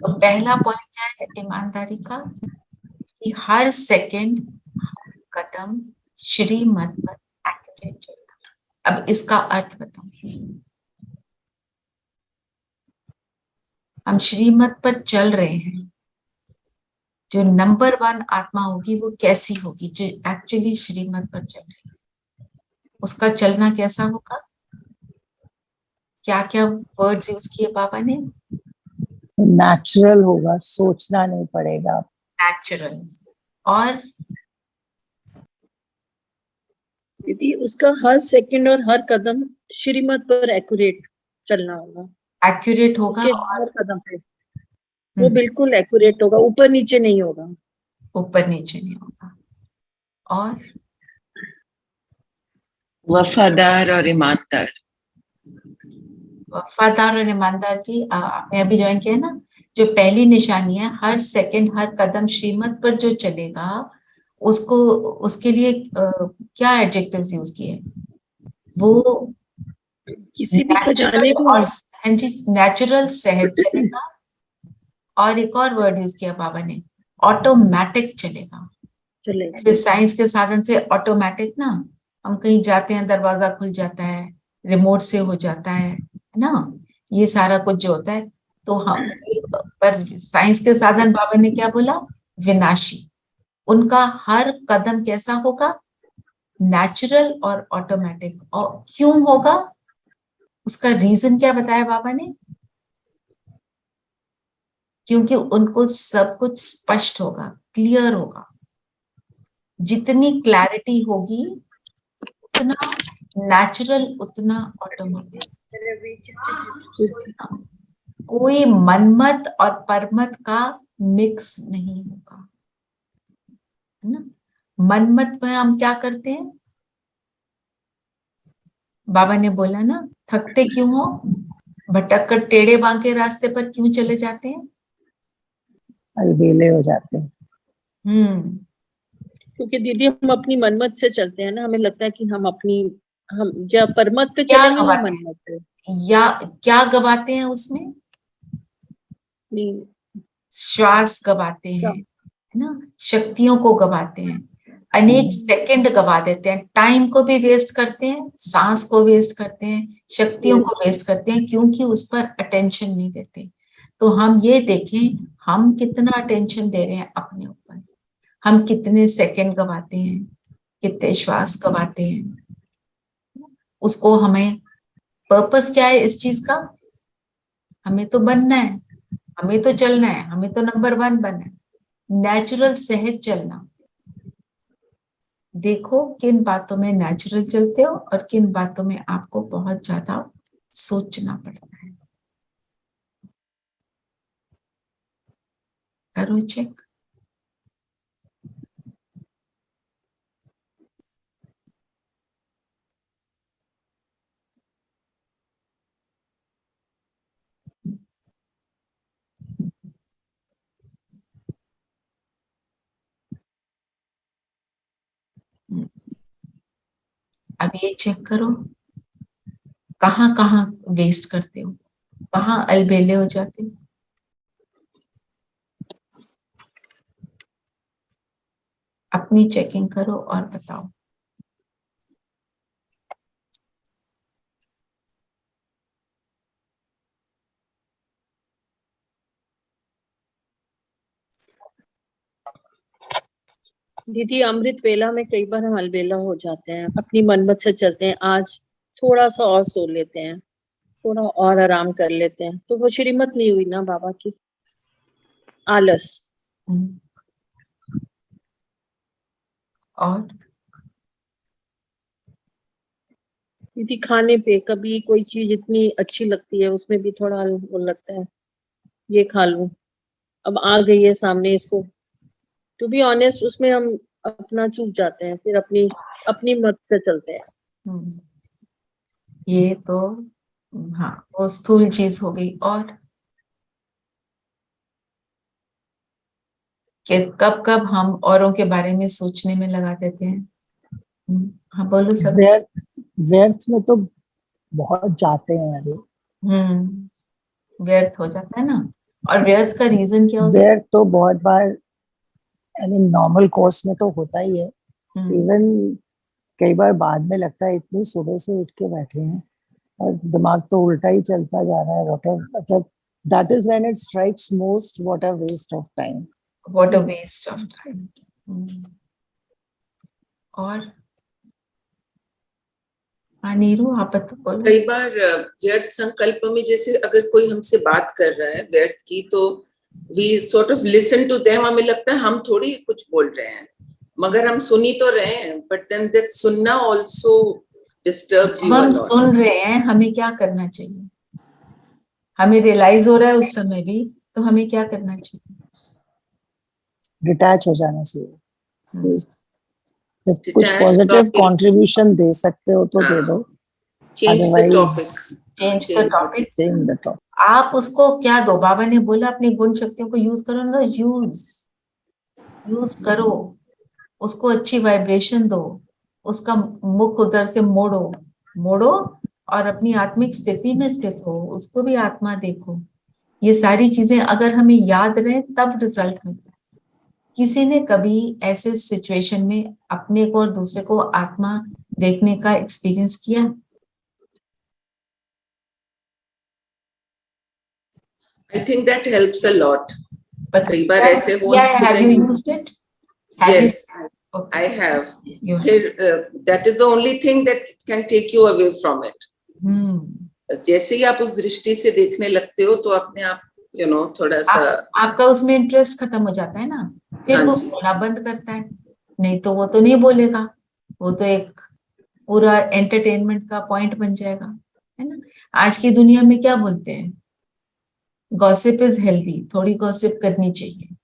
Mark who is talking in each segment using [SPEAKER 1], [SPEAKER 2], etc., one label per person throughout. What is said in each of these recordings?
[SPEAKER 1] तो पहला पॉइंट क्या है ईमानदारी का, कि हर सेकंड कदम श्रीमत पर एक्यूरेट चलना। अब इसका अर्थ बताओ, हम श्रीमत पर चल रहे हैं, जो नंबर 1 आत्मा होगी वो कैसी होगी, जो एक्चुअली श्रीमत पर चल रही है, उसका चलना कैसा होगा? क्या क्या वर्ड्स यूज किए बाबा ने?
[SPEAKER 2] नेचुरल होगा, सोचना नहीं पड़ेगा।
[SPEAKER 1] नेचुरल। और
[SPEAKER 3] दीदी उसका हर सेकंड और हर कदम श्रीमत पर एक्यूरेट चलना होगा।
[SPEAKER 1] एक्यूरेट होगा
[SPEAKER 3] उसके
[SPEAKER 1] और
[SPEAKER 3] हर कदम पे वो बिल्कुल एक्यूरेट होगा, ऊपर नीचे नहीं होगा।
[SPEAKER 1] ऊपर नीचे नहीं होगा। और
[SPEAKER 4] वफादार और ईमानदार।
[SPEAKER 1] वफादार और ईमानदार की आपने अभी ज्वाइन किया ना, जो पहली निशानी है, हर सेकंड हर कदम श्रीमत पर जो चलेगा, उसको उसके लिए क्या एडजेक्टिव्स यूज किए? वो
[SPEAKER 3] किसी भी खजाने
[SPEAKER 1] नेचुरल
[SPEAKER 3] को
[SPEAKER 1] और हाँ जी नेचुरल सहज चलेगा, और एक और वर्ड यूज किया बाबा ने, ऑटोमेटिक चलेगा।
[SPEAKER 3] चलेगा।
[SPEAKER 1] जैसे साइंस के साधन से ऑटोमेटिक ना, हम कहीं जाते हैं दरवाजा खुल जाता है, रिमोट से हो जाता है ना, ये सारा कुछ जो होता है। तो हम पर साइंस के साधन बाबा ने क्या बोला? विनाशी। उनका हर कदम कैसा होगा? नेचुरल और ऑटोमेटिक। और क्यों होगा? उसका रीजन क्या बताया बाबा ने? क्योंकि उनको सब कुछ स्पष्ट होगा, क्लियर होगा। जितनी क्लैरिटी होगी उतना नेचुरल, उतना ऑटोमेटिक। कोई मनमत और परमत का मिक्स नहीं होगा, है ना। मनमत में हम क्या करते हैं? बाबा ने बोला ना, थकते क्यों हो? भटक कर टेढ़े बांके रास्ते पर क्यों चले जाते हैं?
[SPEAKER 2] अलबेले हो जाते हैं।
[SPEAKER 3] क्योंकि दीदी हम अपनी मनमत से चलते हैं ना, हमें लगता है कि हम जब परमत पे
[SPEAKER 1] क्या
[SPEAKER 3] चलेंगे या
[SPEAKER 1] गवाते
[SPEAKER 3] मनमत पे।
[SPEAKER 1] या क्या गवाते हैं उसमें?
[SPEAKER 3] नहीं,
[SPEAKER 1] श्वास गवाते हैं, है ना, शक्तियों को गवाते हैं, अनेक सेकंड गवा देते हैं, टाइम को भी वेस्ट करते हैं, सांस को वेस्ट करते हैं, शक्तियों को वेस्ट करते हैं, क्योंकि उस पर अटेंशन नहीं देते। तो हम ये देखें, हम कितना अटेंशन दे रहे हैं अपने ऊपर, हम कितने सेकंड गवाते हैं, कितने श्वास गवाते हैं। उसको हमें पर्पस क्या है इस चीज का? हमें तो बनना है, हमें तो चलना है, हमें तो नंबर 1 बनना है, नेचुरल सहज चलना। देखो किन बातों में नेचुरल चलते हो और किन बातों में आपको बहुत ज्यादा सोचना पड़ता है। करो चेक। अब ये चेक करो, कहाँ कहाँ वेस्ट करते हो, कहाँ अलबेले हो जाते हो। अपनी चेकिंग करो और बताओ।
[SPEAKER 3] दीदी अमृत वेला में कई बार हम अलबेला हो जाते हैं, अपनी मनमत से चलते हैं, आज थोड़ा सा और सो लेते हैं, थोड़ा और आराम कर लेते हैं, तो वो श्रीमत नहीं हुई ना बाबा की। आलस।
[SPEAKER 1] और
[SPEAKER 3] दीदी खाने पे कभी कोई चीज इतनी अच्छी लगती है, उसमें भी थोड़ा वो लगता है ये खा लूं, अब आ गई है सामने इसको, टू बी ऑनेस्ट उसमें हम अपना चूक जाते हैं, फिर अपनी मत से चलते हैं।
[SPEAKER 1] ये तो हाँ वो स्थूल चीज हो गई। और कि कब कब हम औरों के बारे में सोचने में लगा देते हैं। हाँ बोलो सब।
[SPEAKER 2] व्यर्थ में तो बहुत जाते हैं अरे।
[SPEAKER 1] व्यर्थ हो जाता है ना। और व्यर्थ का रीजन क्या होता है?
[SPEAKER 2] व्यर्थ तो बहुत बार आई मीन नॉर्मल कोर्स में तो होता ही है, इवन कई बार बाद में लगता है इतनी सुबह से उठ के बैठे हैं और दिमाग तो उल्टा ही चलता जा रहा है, मतलब that is when it strikes most what a waste of time.
[SPEAKER 1] What a waste of time. और हाँ नीरू आप तो बोलो।
[SPEAKER 4] कई बार व्यर्थ संकल्प में, जैसे अगर कोई हमसे बात कर रहा है व्यर्थ की, तो we sort of listen to them, हमें लगता है हम थोड़ी कुछ बोल रहे हैं, मगर हम सुन ही तो रहे हैं, बट देन दैट सुनना आल्सो डिस्टर्ब्स यू अ
[SPEAKER 1] हम
[SPEAKER 4] लॉट।
[SPEAKER 1] सुन रहे हैं, हमें क्या करना चाहिए? हमें रियलाइज हो रहा है उस समय भी, तो हमें क्या करना चाहिए?
[SPEAKER 2] डिटैच हो जाना चाहिए। If कुछ
[SPEAKER 4] Detach
[SPEAKER 2] पॉजिटिव
[SPEAKER 4] topic,
[SPEAKER 2] कंट्रीब्यूशन दे सकते हो तो दे दो,
[SPEAKER 4] change the
[SPEAKER 2] otherwise
[SPEAKER 4] topic,
[SPEAKER 1] change the topic.
[SPEAKER 2] Change the topic.
[SPEAKER 1] आप उसको क्या दो? बाबा ने बोला अपनी गुण शक्तियों को यूज करो ना, यूज करो, उसको अच्छी वाइब्रेशन दो, उसका मुख उधर से मोड़ो और अपनी आत्मिक स्थिति में स्थित हो, उसको भी आत्मा देखो। ये सारी चीजें अगर हमें याद रहे तब रिजल्ट मिलता है। किसी ने कभी ऐसे सिचुएशन में अपने को और दूसरे को आत्मा देखने का एक्सपीरियंस किया?
[SPEAKER 4] I think that helps a lot.
[SPEAKER 1] But
[SPEAKER 4] कई बार ऐसे हो
[SPEAKER 1] have you used it?
[SPEAKER 4] Yes,
[SPEAKER 1] Okay.
[SPEAKER 4] I have.
[SPEAKER 1] You have.
[SPEAKER 4] फिर that is the only thing that can take you away from it. जैसे ही आप उस दृष्टि से देखने लगते हो तो अपने आप थोड़ा सा
[SPEAKER 1] आपका उसमें इंटरेस्ट खत्म हो जाता है ना, फिर
[SPEAKER 4] हाँ
[SPEAKER 1] वो
[SPEAKER 4] जी।
[SPEAKER 1] बोलना बंद करता है। नहीं तो वो तो नहीं बोलेगा, वो तो एक पूरा एंटरटेनमेंट का पॉइंट बन जाएगा, है ना। आज की दुनिया में क्या बोलते हैं? गॉसिप इज हेल्दी, थोड़ी गॉसिप करनी चाहिए।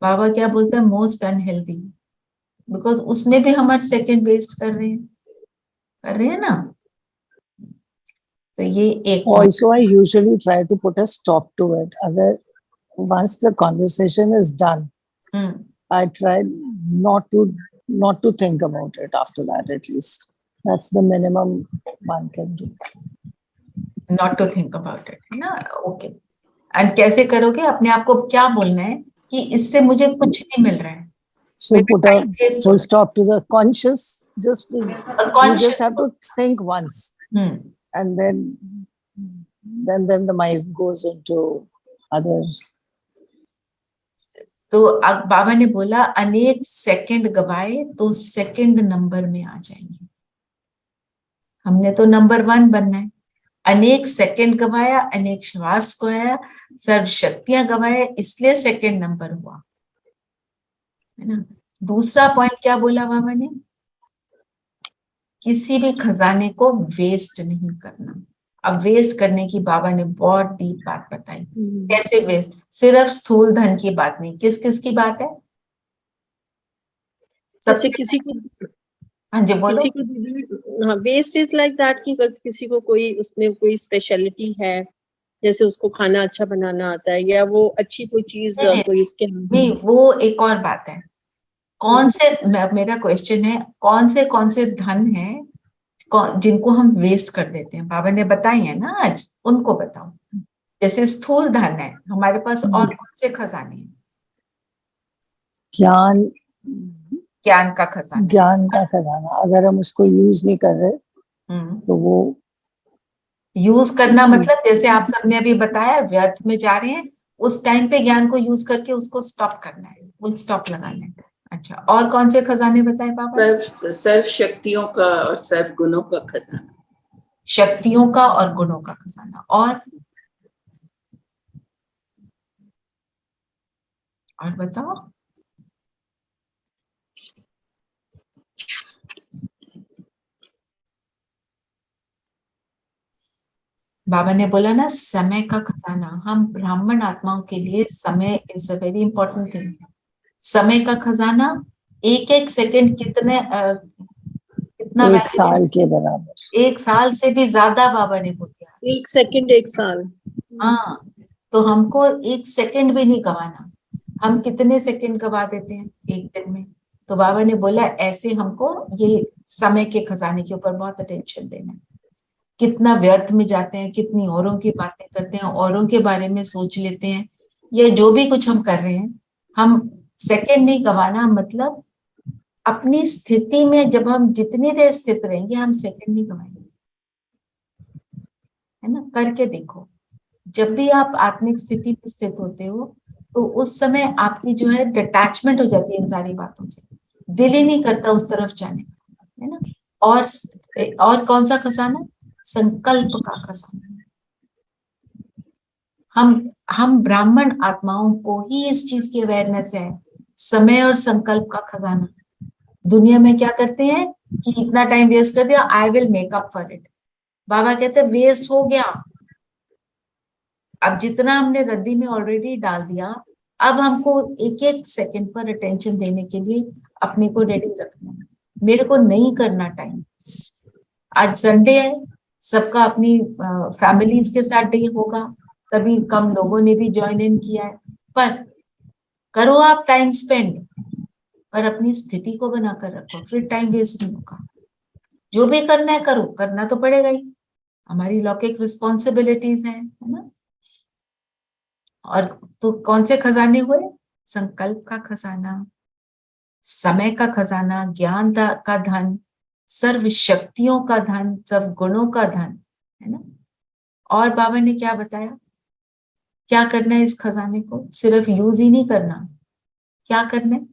[SPEAKER 1] बाबा क्या बोलते हैं? मोस्ट अनहेल्दी, बिकॉज उसमें भी हमारे सेकंड वेस्ट कर रहे हैं ना। तो ये एक
[SPEAKER 2] Also, I usually try to put a stop to it. अगर once the conversation is done, I try not to think about it after that. At least that's the minimum one can do.
[SPEAKER 1] Not to think about it, है ना। Okay, and कैसे करोगे? अपने आप को क्या बोलना है कि इससे मुझे कुछ नहीं मिल रहा है।
[SPEAKER 2] So put a full stop to the conscious. You just have to think once, and then the mind goes into others.
[SPEAKER 1] तो बाबा ने बोला अनेक सेकंड गवाए तो सेकंड नंबर में आ जाएंगे। हमने तो नंबर 1 बनना है। अनेक सेकंड गवाया, अनेक श्वास गवाया, सर्व शक्तियां गवाया, इसलिए सेकंड नंबर हुआ, है ना। दूसरा पॉइंट क्या बोला बाबा ने? किसी भी खजाने को वेस्ट नहीं करना। अब वेस्ट करने की बाबा ने बहुत डीप बात बताई। कैसे वेस्ट? सिर्फ स्थूल धन की बात नहीं, किस किस की बात है?
[SPEAKER 3] जैसे किसी को,
[SPEAKER 1] हाँ जी बोलो।
[SPEAKER 3] किसी को, हाँ, वेस्ट इज लाइक दैट कि किसी को कोई उसमें कोई स्पेशलिटी है, जैसे उसको खाना अच्छा बनाना आता है, या वो अच्छी कोई चीज कोई उसके
[SPEAKER 1] नहीं, वो एक और बात है। कौन से, मेरा क्वेश्चन है, कौन से धन है जिनको हम वेस्ट कर देते हैं? बाबा ने बताई है ना आज, उनको बताओ। जैसे स्थूल धन है हमारे पास, और कौन से खजाने हैं? ज्ञान का खजाना।
[SPEAKER 2] अगर हम उसको यूज नहीं कर रहे तो वो
[SPEAKER 1] यूज करना मतलब जैसे आप सबने अभी बताया, व्यर्थ में जा रहे हैं, उस टाइम पे ज्ञान को यूज करके उसको स्टॉप करना है, फुल स्टॉप लगाना है। अच्छा, और कौन से खजाने बताए बाबा?
[SPEAKER 4] सर्व शक्तियों का और सर्व गुणों का खजाना।
[SPEAKER 1] शक्तियों का और गुणों का खजाना। और बताओ। बाबा ने बोला ना, समय का खजाना। हम ब्राह्मण आत्माओं के लिए समय is a very important thing. समय का खजाना, एक एक सेकंड कितना
[SPEAKER 2] एक साल के बराबर,
[SPEAKER 1] 1 साल से भी ज्यादा बाबा ने बोला।
[SPEAKER 3] 1 सेकंड 1 साल।
[SPEAKER 1] हाँ, तो हमको 1 सेकंड भी नहीं गवाना। हम कितने सेकंड गवा देते हैं एक दिन में? तो बाबा ने बोला ऐसे हमको ये समय के खजाने के ऊपर बहुत अटेंशन देना है। कितना व्यर्थ में जाते हैं, कितनी औरों की बातें करते हैं, औरों के बारे में सोच लेते हैं। ये जो भी कुछ हम कर रहे हैं, हम सेकंड नहीं गंवाना, मतलब अपनी स्थिति में जब हम जितनी देर स्थित रहेंगे, हम सेकंड नहीं गंवाएंगे, है ना। करके देखो, जब भी आप आत्मिक स्थिति में स्थित होते हो तो उस समय आपकी जो है डिटैचमेंट हो जाती है इन सारी बातों से, दिल ही नहीं करता उस तरफ जाने का, है ना। और कौन सा खजाना? संकल्प का खजाना। हम ब्राह्मण आत्माओं को ही इस चीज की अवेयरनेस है, समय और संकल्प का खजाना। दुनिया में क्या करते हैं कि इतना टाइम वेस्ट कर दिया, I will make up for it. बाबा कहते हैं वेस्ट हो गया, अब जितना हमने रद्दी में ऑलरेडी डाल दिया, अब हमको एक एक सेकंड पर अटेंशन देने के लिए अपने को रेडी रखना है। मेरे को नहीं करना टाइम। आज संडे है, सबका अपनी फैमिलीज के साथ डे होगा, तभी कम लोगों ने भी ज्वाइन इन किया है, पर करो आप टाइम स्पेंड, पर अपनी स्थिति को बनाकर रखो, फिर टाइम वेस्ट नहीं होगा। जो भी करना है करो, करना तो पड़ेगा ही, हमारी लौकिक रिस्पॉन्सिबिलिटीज है ना। और तो कौन से खजाने हुए? संकल्प का खजाना, समय का खजाना, ज्ञान का धन, सर्व शक्तियों का धन, सर्व गुणों का धन, है ना। और बाबा ने क्या बताया, क्या करना है इस खजाने को? सिर्फ यूज ही नहीं करना, क्या करना है?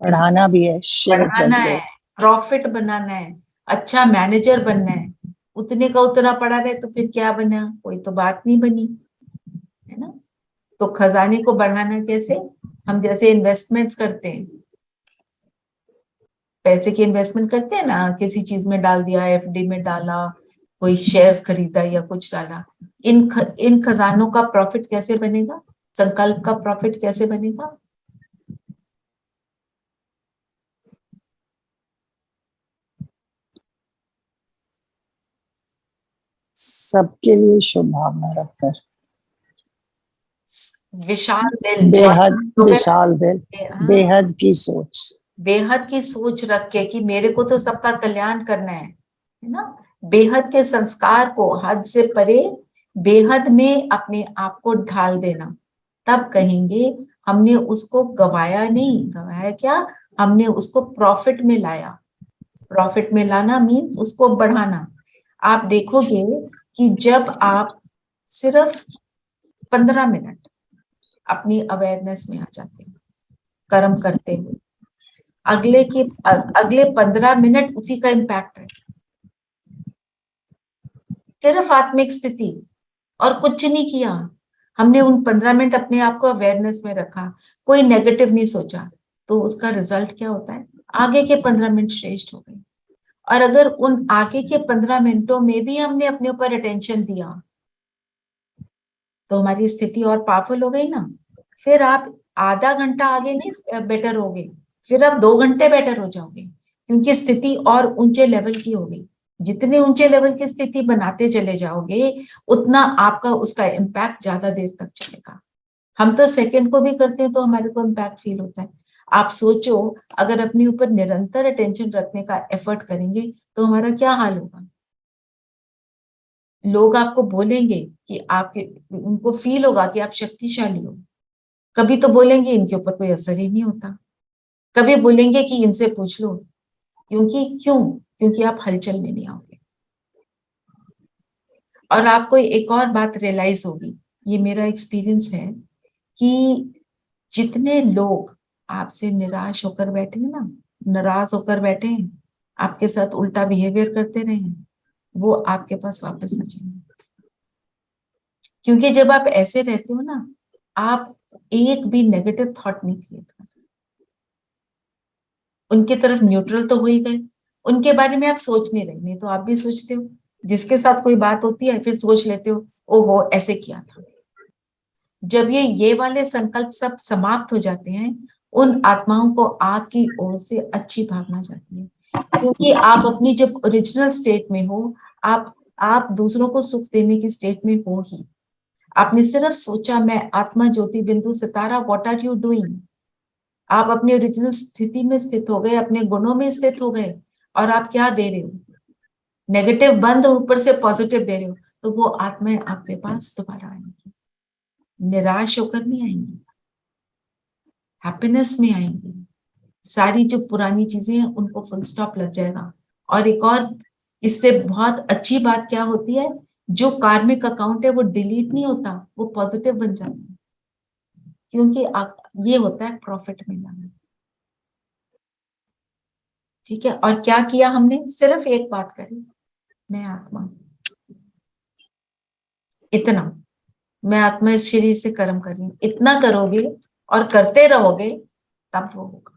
[SPEAKER 2] पढ़ाना भी है, शेयर
[SPEAKER 1] बढ़ाना
[SPEAKER 2] करके।
[SPEAKER 1] है, प्रॉफिट बनाना है, अच्छा मैनेजर बनना है। उतने का उतना पड़ा रहे तो फिर क्या बना? कोई तो बात नहीं बनी, है ना। तो खजाने को बढ़ाना कैसे? हम जैसे इन्वेस्टमेंट्स करते हैं, पैसे की इन्वेस्टमेंट करते हैं ना, किसी चीज में डाल दिया, एफडी में डाला, कोई शेयर्स खरीदा या कुछ डाला, इन खजानों का प्रॉफिट कैसे बनेगा? संकल्प का प्रॉफिट कैसे बनेगा?
[SPEAKER 2] सबके लिए शुभ भावना रखकर,
[SPEAKER 1] विशाल दिल,
[SPEAKER 2] बेहद
[SPEAKER 1] जो
[SPEAKER 2] विशाल दिल, बेहद की सोच,
[SPEAKER 1] बेहद की सोच रख के कि मेरे को तो सबका कल्याण करना है ना। बेहद के संस्कार को हद से परे बेहद में अपने आप को ढाल देना, तब कहेंगे हमने उसको गवाया नहीं। गवाया क्या? हमने उसको प्रॉफिट में लाया। प्रॉफिट में लाना मीन्स उसको बढ़ाना। आप देखोगे कि जब आप सिर्फ 15 मिनट अपनी अवेयरनेस में आ जाते हो कर्म करते हुए, अगले 15 मिनट उसी का इम्पैक्ट है, सिर्फ आत्मिक स्थिति और कुछ नहीं किया। हमने उन 15 मिनट अपने आप को अवेयरनेस में रखा, कोई नेगेटिव नहीं सोचा, तो उसका रिजल्ट क्या होता है? आगे के 15 मिनट श्रेष्ठ हो गए। और अगर उन आगे के 15 मिनटों में भी हमने अपने ऊपर अटेंशन दिया तो हमारी स्थिति और पावरफुल हो गई ना। फिर आप आधा घंटा आगे नहीं बेटर होगे, फिर आप 2 घंटे बेटर हो जाओगे, क्योंकि स्थिति और ऊंचे लेवल की होगी। जितने ऊंचे लेवल की स्थिति बनाते चले जाओगे, उतना आपका उसका इम्पैक्ट ज्यादा देर तक चलेगा। हम तो सेकंड को भी करते हैं तो हमारे को इम्पैक्ट फील होता है। आप सोचो, अगर अपने ऊपर निरंतर अटेंशन रखने का एफर्ट करेंगे तो हमारा क्या हाल होगा। लोग आपको बोलेंगे कि आपके, उनको फील होगा कि आप शक्तिशाली हो। कभी तो बोलेंगे इनके ऊपर कोई असर ही नहीं होता, कभी बोलेंगे कि इनसे पूछ लो। क्योंकि आप हलचल में नहीं आओगे। और आपको एक और बात रियलाइज होगी, ये मेरा एक्सपीरियंस है, कि जितने लोग आपसे निराश होकर बैठे हैं ना, नाराज होकर बैठे हैं, आपके साथ उल्टा बिहेवियर करते रहे हैं, वो आपके पास वापस आ जाएंगे। क्योंकि जब आप ऐसे रहते हो ना, आप एक भी नेगेटिव थॉट नहीं क्रिएट करते। उनके तरफ न्यूट्रल तो हो ही गए, उनके बारे में आप सोच नहीं रहे, नहीं तो आप भी सोचते हो। जिसके साथ कोई बात होती है फिर सोच लेते हो, ओहो ऐसे किया था। जब ये वाले संकल्प सब समाप्त हो जाते हैं, उन आत्माओं को आपकी ओर से अच्छी भावना जाती है, क्योंकि आप अपनी जब ओरिजिनल स्टेट में हो, आप दूसरों को सुख देने की स्टेट में हो ही। आपने सिर्फ सोचा मैं आत्मा ज्योति बिंदु सितारा, व्हाट आर यू डूइंग। आप अपने ओरिजिनल स्थिति में स्थित हो गए, अपने गुणों में स्थित हो गए, और आप क्या दे रहे हो? नेगेटिव बंद और ऊपर से पॉजिटिव दे रहे हो, तो वो आत्माएं आपके पास दोबारा आएंगी, निराश होकर नहीं आएंगी, हैप्पीनेस में आएंगी। सारी जो पुरानी चीजें हैं उनको फुल स्टॉप लग जाएगा। और एक और इससे बहुत अच्छी बात क्या होती है, जो कार्मिक अकाउंट है वो डिलीट नहीं होता, वो पॉजिटिव बन जाता है, क्योंकि आप ये होता है प्रॉफिट में लाना। ठीक है, और क्या किया हमने, सिर्फ एक बात करी, मैं आत्मा, इतना, मैं आत्मा इस शरीर से कर्म कर रही हूँ, इतना करोगे और करते रहोगे तब वो होगा।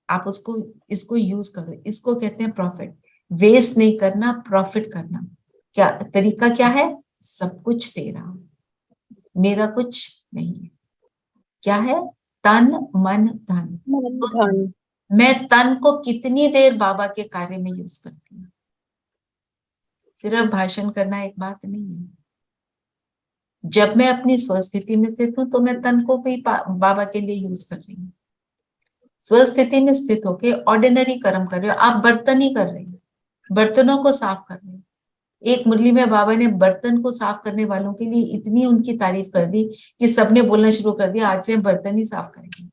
[SPEAKER 1] आप उसको, इसको यूज करो, इसको कहते हैं प्रॉफिट। वेस्ट नहीं करना, प्रॉफिट करना। क्या तरीका क्या है, सब कुछ तेरा, मेरा कुछ नहीं है। क्या है, तन मन धन।
[SPEAKER 3] धन।
[SPEAKER 1] मैं तन को कितनी देर बाबा के कार्य में यूज करती हूँ, सिर्फ भाषण करना एक बात नहीं है। जब मैं अपनी स्वस्थिति में स्थित हूँ तो मैं तन को भी बाबा के लिए यूज कर रही हूँ। स्वस्थिति में स्थित होके ऑर्डिनरी कर्म कर रहे हो, आप बर्तन ही कर रहे हो, बर्तनों को साफ कर रहे हो। एक मुरली में बाबा ने बर्तन को साफ करने वालों के लिए इतनी उनकी तारीफ कर दी कि सबने बोलना शुरू कर दिया, आज से हम बर्तन ही साफ करेंगे।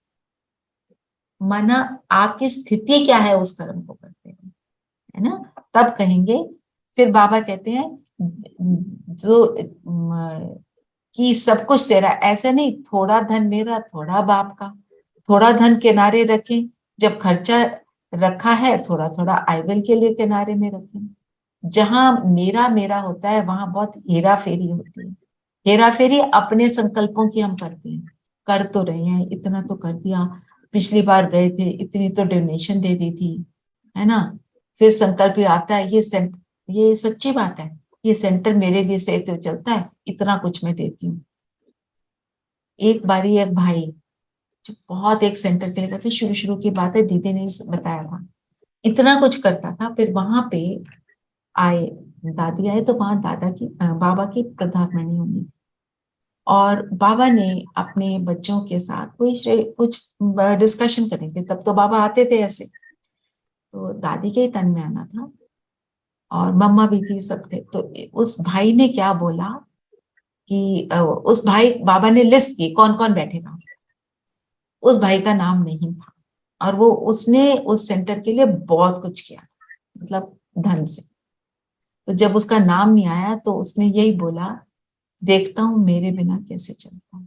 [SPEAKER 1] माना आपकी स्थिति क्या है उस कर्म को करते हैं, है ना, तब कहेंगे। फिर बाबा कहते हैं जो कि सब तेरा तेरा, ऐसा नहीं थोड़ा धन मेरा थोड़ा बाप का, थोड़ा धन किनारे रखें, जब खर्चा रखा है थोड़ा थोड़ा आइवल के लिए किनारे में रखें। जहां मेरा मेरा होता है वहां बहुत हेरा फेरी होती है। हेरा फेरी अपने संकल्पों की हम करते हैं, कर तो रहे हैं, इतना तो कर दिया, पिछली बार गए थे इतनी तो डोनेशन दे दी थी, है ना। फिर संकल्प आता है, ये सच्ची बात है, ये सेंटर मेरे लिए सही तो चलता है, इतना कुछ मैं देती हूँ। एक बारी एक भाई जो बहुत एक सेंटर के लिए करते, शुरू शुरू की बात है, दीदी ने बताया था, इतना कुछ करता था। फिर वहां पे आए, दादी आए, तो वहां दादा की बाबा की प्रधानमणि होनी, और बाबा ने अपने बच्चों के साथ कुछ डिस्कशन करनी थी। तब तो बाबा आते थे ऐसे, तो दादी के ही तन में आना था और मम्मा भी थी, सब थे। तो उस भाई ने क्या बोला कि उस भाई, बाबा ने लिस्ट की कौन कौन बैठेगा, उस भाई का नाम नहीं था, और वो उसने उस सेंटर के लिए बहुत कुछ किया, मतलब धन से। तो जब उसका नाम नहीं आया तो उसने यही बोला, देखता हूं मेरे बिना कैसे चलता है।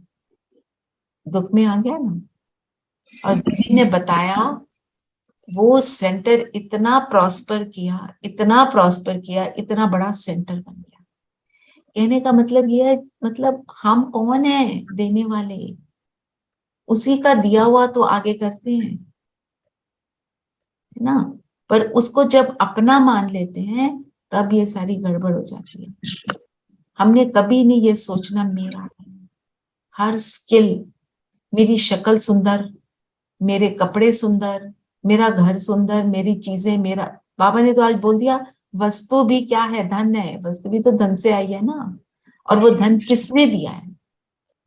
[SPEAKER 1] दुख में आ गया ना। और दीदी ने बताया वो सेंटर इतना प्रॉस्पर किया, इतना प्रॉस्पर किया, इतना बड़ा सेंटर बन गया। कहने का मतलब ये है, मतलब हम कौन है देने वाले, उसी का दिया हुआ तो आगे करते हैं, है ना। पर उसको जब अपना मान लेते हैं तब ये सारी गड़बड़ हो जाती है। हमने कभी नहीं ये सोचना मेरा है। हर स्किल, मेरी शक्ल सुंदर, मेरे कपड़े सुंदर, मेरा घर सुंदर, मेरी चीजें, मेरा, बाबा ने तो आज बोल दिया वस्तु भी क्या है, धन है। वस्तु भी तो धन से आई है ना, और वो धन किसने दिया है,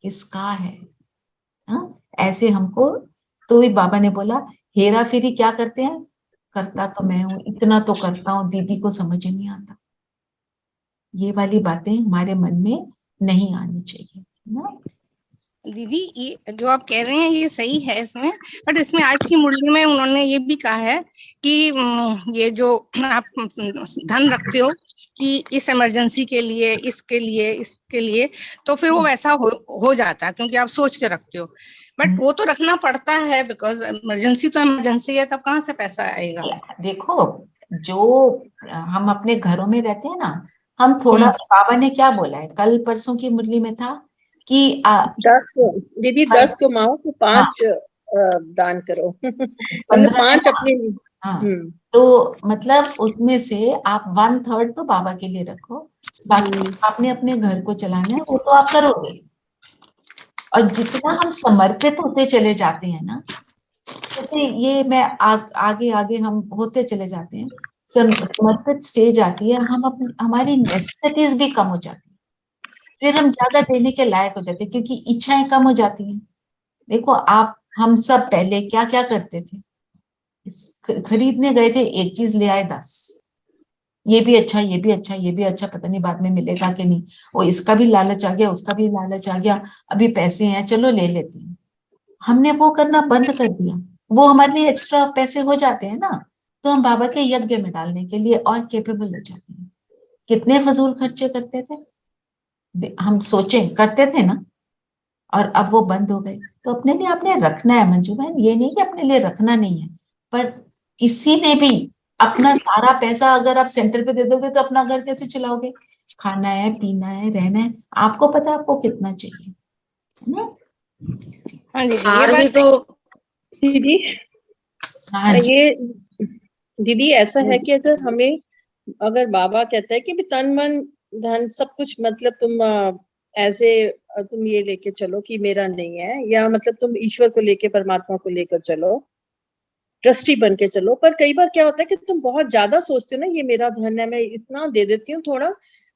[SPEAKER 1] किसका है ना। ऐसे हमको, तो भी बाबा ने बोला हेरा फेरी क्या करते हैं, करता तो मैं हूं, इतना तो करता हूं, दीदी को समझ ही नहीं आता। ये वाली बातें हमारे मन में नहीं आनी चाहिए, है ना।
[SPEAKER 5] दीदी ये जो आप कह रहे हैं ये सही है इसमें, बट इसमें आज की मुरली में उन्होंने ये भी कहा है कि ये जो आप धन रखते हो कि इस इमरजेंसी के लिए, इसके लिए, तो फिर वो वैसा हो जाता है क्योंकि आप सोच के रखते हो। बट वो तो रखना पड़ता है बिकॉज इमरजेंसी तो इमरजेंसी है, तब कहाँ से पैसा आएगा।
[SPEAKER 1] देखो, जो हम अपने घरों में रहते हैं ना, हम थोड़ा, बाबा ने क्या बोला है, कल परसों की मुरली में था कि
[SPEAKER 3] 10 दीदी 10 कमाओ तो 5 दान करो। मतलब 5 अपने लिए।
[SPEAKER 1] हाँ, तो मतलब उसमें से आप 1/3 तो बाबा के लिए रखो, बाकी आपने अपने घर को चलाना है, वो तो आप करोगे। और जितना हम समर्पित होते चले जाते हैं ना, जैसे ये मैं आगे आगे हम होते चले जाते हैं, समर्पित स्टेज आती है, हमारी नेसेसिटीज भी कम हो जाती है, फिर हम ज्यादा देने के लायक हो जाते हैं क्योंकि इच्छाएं कम हो जाती हैं। देखो आप, हम सब पहले क्या क्या करते थे, खरीदने गए थे, एक चीज ले आए 10, ये भी अच्छा, ये भी अच्छा, ये भी अच्छा, पता नहीं बाद में मिलेगा कि नहीं, और इसका भी लालच आ गया, उसका भी लालच आ गया, अभी पैसे हैं चलो ले लेते हैं। हमने वो करना बंद कर दिया, वो हमारे लिए एक्स्ट्रा पैसे हो जाते हैं ना, तो हम बाबा के यज्ञ में डालने के लिए और केपेबल हो जाते हैं। कितने फजूल खर्चे करते थे, हम सोचें करते थे ना, और अब वो बंद हो गए। तो अपने लिए आपने रखना है मंजू बहन, ये नहीं कि अपने लिए रखना नहीं है, पर किसी ने भी अपना सारा पैसा अगर आप सेंटर पे दे दोगे तो अपना घर कैसे चलाओगे? खाना है, पीना है, रहना है, आपको पता है आपको कितना चाहिए, है ना?
[SPEAKER 5] हाँ दीदी, ये
[SPEAKER 6] हार भी
[SPEAKER 5] बात
[SPEAKER 6] तो
[SPEAKER 3] दीदी
[SPEAKER 1] हाँ जी,
[SPEAKER 3] ये दीदी ऐसा है कि अगर हमें, अगर बाबा कहता है कि भी तन मन धन सब कुछ, मतलब तुम ऐसे तुम ये लेके चलो कि मेरा नहीं है, या मतलब तुम ईश्वर को लेके, परमात्मा को लेकर चलो, ट्रस्टी बन के चलो। पर कई बार क्या होता है कि तुम बहुत ज्यादा सोचते हो ना, ये मेरा धन है, मैं इतना दे देती हूँ, थोड़ा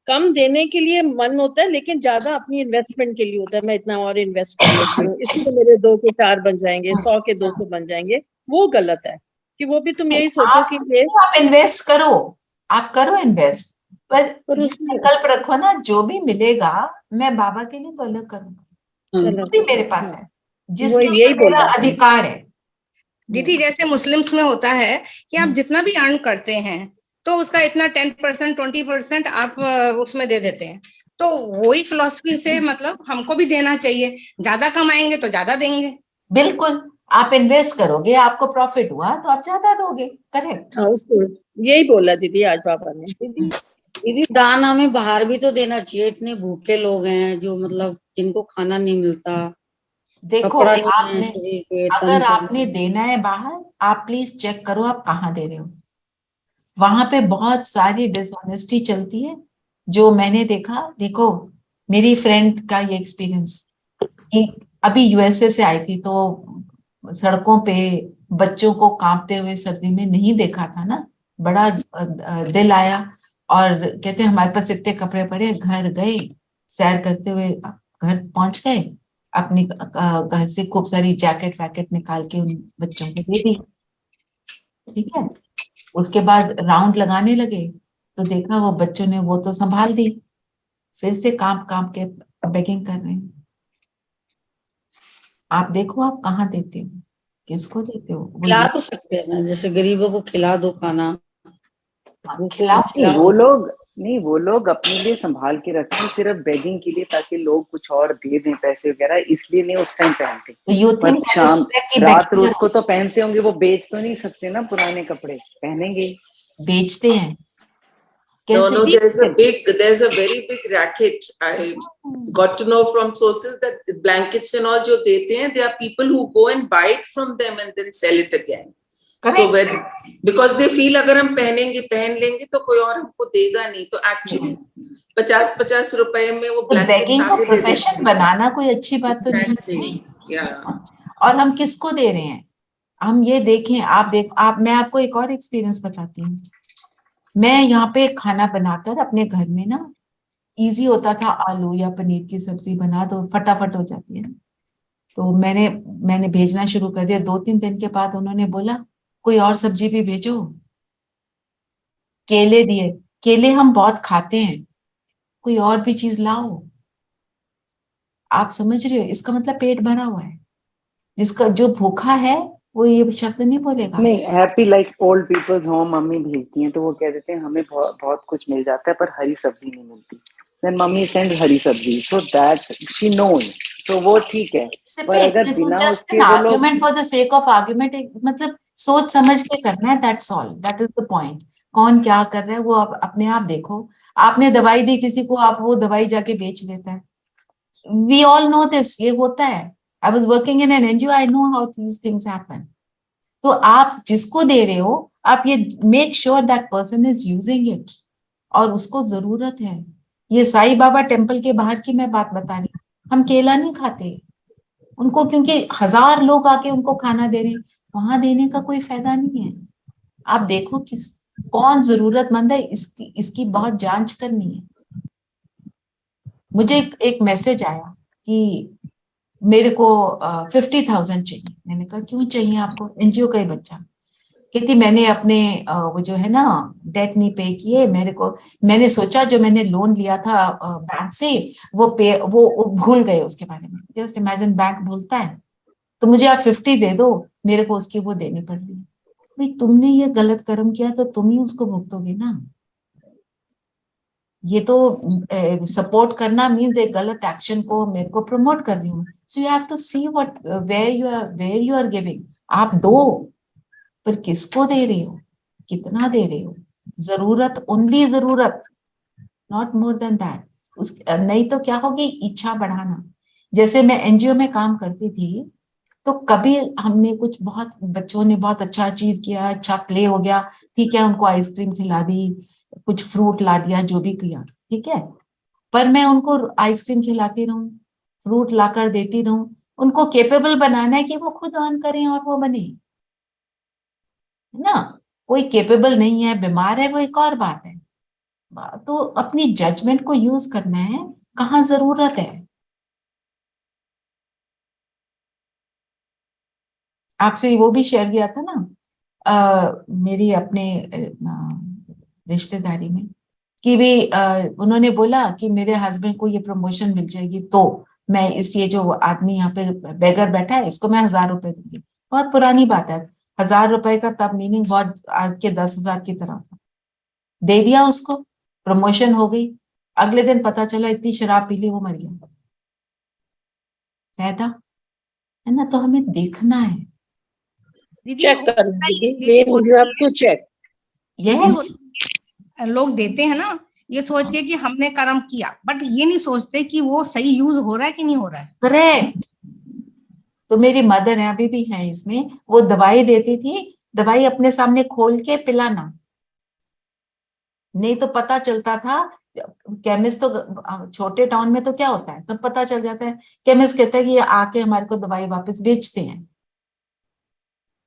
[SPEAKER 3] कम देने के लिए मन होता है, लेकिन ज्यादा अपनी इन्वेस्टमेंट के लिए होता है, मैं इतना और इन्वेस्ट कर लेती हूँ, इससे मेरे 2 के 4 बन जाएंगे, 100 के 200 बन जाएंगे। वो गलत है कि वो भी तुम यही सोचो कि ये,
[SPEAKER 1] आप इन्वेस्ट करो, आप करो इन्वेस्ट, पर
[SPEAKER 3] पर
[SPEAKER 1] ये
[SPEAKER 3] उसमें
[SPEAKER 1] संकल्प रखो ना, जो भी मिलेगा मैं बाबा के लिए तो अलग करूंगा, जो
[SPEAKER 3] गलत
[SPEAKER 1] भी
[SPEAKER 3] है।
[SPEAKER 1] मेरे पास
[SPEAKER 3] हाँ,
[SPEAKER 1] है,
[SPEAKER 3] वो
[SPEAKER 1] जिसके
[SPEAKER 3] यही
[SPEAKER 1] ऊपर मेरा
[SPEAKER 3] बोला।
[SPEAKER 1] अधिकार है।
[SPEAKER 5] दीदी, जैसे मुस्लिम्स में होता है कि आप जितना भी अर्न करते हैं तो उसका इतना 10% 20% आप उसमें दे देते हैं, तो वही फिलॉसफी से मतलब हमको भी देना चाहिए, ज्यादा कमाएंगे तो ज्यादा देंगे।
[SPEAKER 1] बिल्कुल, आप इन्वेस्ट करोगे, आपको प्रॉफिट हुआ तो आप ज्यादा दोगे, करेक्ट।
[SPEAKER 3] हाँ, उसको यही बोला दीदी आज बाबा ने।
[SPEAKER 6] दीदी दान हमें बाहर भी तो देना चाहिए, इतने भूखे लोग हैं जो मतलब जिनको खाना नहीं मिलता,
[SPEAKER 1] देखो
[SPEAKER 6] कपड़ा नहीं है
[SPEAKER 1] आपने,
[SPEAKER 6] शरीर पे, तन
[SPEAKER 1] अगर
[SPEAKER 6] पे।
[SPEAKER 1] आपने देना है बाहर, आप प्लीज चेक करो आप कहाँ दे रहे हो। वहां पे बहुत सारी डिसऑनेस्टी चलती है, जो मैंने देखा। देखो, मेरी फ्रेंड का ये एक्सपीरियंस कि अभी यूएसए से आई थी, तो सड़कों पे बच्चों को कांपते हुए सर्दी में नहीं देखा था ना, बड़ा दिल आया, और कहते हमारे पास इतने कपड़े पड़े, घर गए, सैर करते हुए घर पहुंच गए, अपनी घर से खूब सारी जैकेट वैकेट निकाल के उन बच्चों को दे दी। ठीक है, उसके बाद राउंड लगाने लगे, तो देखा वो बच्चों ने वो तो संभाल दी, फिर से कांप कांप के बेगिंग कर रहे हैं। आप देखो आप कहाँ देते हो, किसको देते हो, वो
[SPEAKER 6] खिला
[SPEAKER 1] ये
[SPEAKER 6] तो सकते हैं ना, जैसे गरीबों को खिला दो खाना, भूखों को
[SPEAKER 1] खिलाओ।
[SPEAKER 6] खिला
[SPEAKER 7] वो
[SPEAKER 6] दो।
[SPEAKER 7] लोग नहीं, वो लोग अपने लिए संभाल के रखते हैं, सिर्फ बेगिंग के लिए, ताकि लोग कुछ और दे दें पैसे वगैरह, इसलिए नहीं उस टाइम पहनते।
[SPEAKER 1] तो यू
[SPEAKER 7] पर
[SPEAKER 1] थिंक
[SPEAKER 7] शाम
[SPEAKER 1] की
[SPEAKER 7] रात
[SPEAKER 1] बेगिंग
[SPEAKER 7] रोज को तो पहनते होंगे, वो बेच तो नहीं सकते ना, पुराने कपड़े पहनेंगे।
[SPEAKER 1] बेचते हैं
[SPEAKER 4] No,
[SPEAKER 1] कैसे?
[SPEAKER 4] no, there's a very big racket. I got to know from sources that the blankets and all जो देते हैं, there are people who go and buy it from them and then sell it again. So when, because they feel अगर हम पहन लेंगे तो कोई और हमको देगा नहीं, तो actually 50-50 रुपए में वो
[SPEAKER 1] तो
[SPEAKER 4] blankets
[SPEAKER 1] बेगिंग को
[SPEAKER 4] आगे दे देते
[SPEAKER 1] प्रोफेशन
[SPEAKER 4] हैं।
[SPEAKER 1] बनाना कोई अच्छी बात तो नहीं है।
[SPEAKER 4] Exactly, yeah.
[SPEAKER 1] और हम किसको दे रहे हैं, हम ये देखें, आप मैं आपको एक और एक्सपीरियंस बताती हूँ। मैं यहाँ पे खाना बनाकर अपने घर में ना, इजी होता था, आलू या पनीर की सब्जी बना दो, फटाफट हो जाती है। तो मैंने भेजना शुरू कर दिया। 2-3 दिन के बाद उन्होंने बोला कोई और सब्जी भी भेजो, केले दिए, केले हम बहुत खाते हैं, कोई और भी चीज लाओ। आप समझ रहे हो, इसका मतलब पेट भरा हुआ है, जिसका जो भूखा है वो ये शब्द नहीं बोलेगा।
[SPEAKER 7] नहीं, happy like old people's home mummy भेजती हैं, तो वो कह देते हैं हमें बहुत कुछ मिल जाता है, पर हरी सब्जी नहीं मिलती, देन मम्मी सेंड हरी सब्जी, सो दैट शी नोज, तो वो ठीक है। पर अगर बिना उसके वो लोग,
[SPEAKER 1] argument for the sake of argument, मतलब सोच समझ के करना है, that's all, that is the point. कौन क्या कर रहा है वो आप अपने आप देखो। आपने दवाई दी किसी को, आप वो दवाई जाके बेच देता है। वी ऑल नो दिस, ये होता है। I was working in an NGO, I know how these things happen. तो आप जिसको दे रहे हो, आप ये make sure that person is using it, और उसको जरूरत है। ये साई बाबा टेम्पल के बाहर की मैं बात बता रही हूँ, हम केला नहीं खाते उनको, क्योंकि 1000 लोग आके उनको खाना दे रहे हैं, वहां देने का कोई फायदा नहीं है। आप देखो कौन जरूरतमंद है, इसकी बहुत जांच करनी है। मुझे एक मैसेज आया कि मेरे को 50,000 चाहिए। मैंने कहा क्यों चाहिए आपको? एनजीओ का ही बच्चा। कहती मैंने अपने वो जो है ना डेट नहीं पे किए मेरे को, मैंने सोचा जो मैंने लोन लिया था बैंक से वो भूल गए उसके बारे में। जस्ट इमेजिन बैंक भूलता है, तो मुझे आप 50 दे दो, मेरे को उसकी वो देनी पड़ रही है। भाई तुमने ये गलत कर्म किया तो तुम ही उसको भुगतोगे ना। ये तो सपोर्ट करना मीन्स एक गलत एक्शन को मेरे को प्रमोट कर रही हूँ। So you have to see what where you are giving. आप दो, पर किसको दे रहे हो, कितना दे रहे हो, जरूरत, ओनली जरूरत, नॉट मोर देन दैट। उस नहीं तो क्या होगी, इच्छा बढ़ाना। जैसे मैं एनजीओ में काम करती थी, तो कभी हमने कुछ बहुत, बच्चों ने बहुत अच्छा अचीव किया, अच्छा प्ले हो गया, ठीक है, उनको आइसक्रीम खिला दी, कुछ फ्रूट ला दिया, जो भी किया, ठीक है, पर मैं उनको आइसक्रीम खिलाती रहूं, फ्रूट लाकर देती रहूं, उनको केपेबल बनाना है कि वो खुद अर्न करें और वो बने, है ना। कोई केपेबल नहीं है, बीमार है, वो एक और बात है। तो अपनी जजमेंट को यूज करना है, कहाँ जरूरत है। आपसे वो भी शेयर किया था ना, मेरी अपने रिश्तेदारी में, कि भी उन्होंने बोला कि मेरे हस्बैंड को ये प्रमोशन मिल जाएगी तो मैं ये जो आदमी यहाँ पे बेगर बैठा है इसको मैं 1000 रुपए दूंगी। बहुत पुरानी बात है, 1000 रुपए का तब मीनिंग बहुत आज के 10,000 की तरह था। दे दिया उसको, प्रमोशन हो गई। अगले दिन पता चला इतनी शराब पी ली वो मर गया। फायदा है ना, तो हमें देखना है।
[SPEAKER 5] दीदी
[SPEAKER 3] चेक कर दीदी, you have to check.
[SPEAKER 1] Yes,
[SPEAKER 5] लोग देते हैं ना ये सोच के कि हमने कर्म किया, बट ये नहीं सोचते कि वो सही यूज हो रहा है कि नहीं हो रहा है।
[SPEAKER 1] करेक्ट। तो मेरी मदर है, अभी भी है इसमें, वो दवाई देती थी, दवाई अपने सामने खोल के पिलाना, नहीं तो पता चलता था। केमिस्ट तो छोटे टाउन में तो क्या होता है, सब पता चल जाता है। केमिस्ट कहता है कि ये आके हमारे को दवाई वापस बेचते हैं।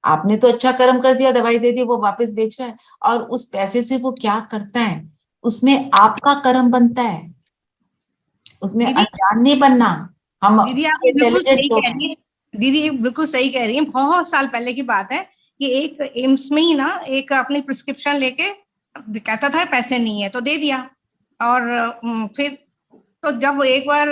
[SPEAKER 1] आपने तो अच्छा कर्म कर दिया, दवाई दे दी, वो वापस बेच रहा है, और उस पैसे से वो क्या करता है, उसमें आपका कर्म बनता है, उसमें
[SPEAKER 5] दीदी
[SPEAKER 1] अनजान नहीं बनना। हम
[SPEAKER 5] दीदी आप बिल्कुल
[SPEAKER 1] इंटेलिजेंट
[SPEAKER 5] सही
[SPEAKER 1] लोग
[SPEAKER 5] कह
[SPEAKER 1] हैं।
[SPEAKER 5] रही हैं। दीदी ये बिल्कुल सही कह रही हैं। बहुत साल पहले की बात है कि एक एम्स में ही ना एक अपनी प्रिस्क्रिप्शन लेके कहता था पैसे नहीं है तो दे दिया, और फिर तो जब एक बार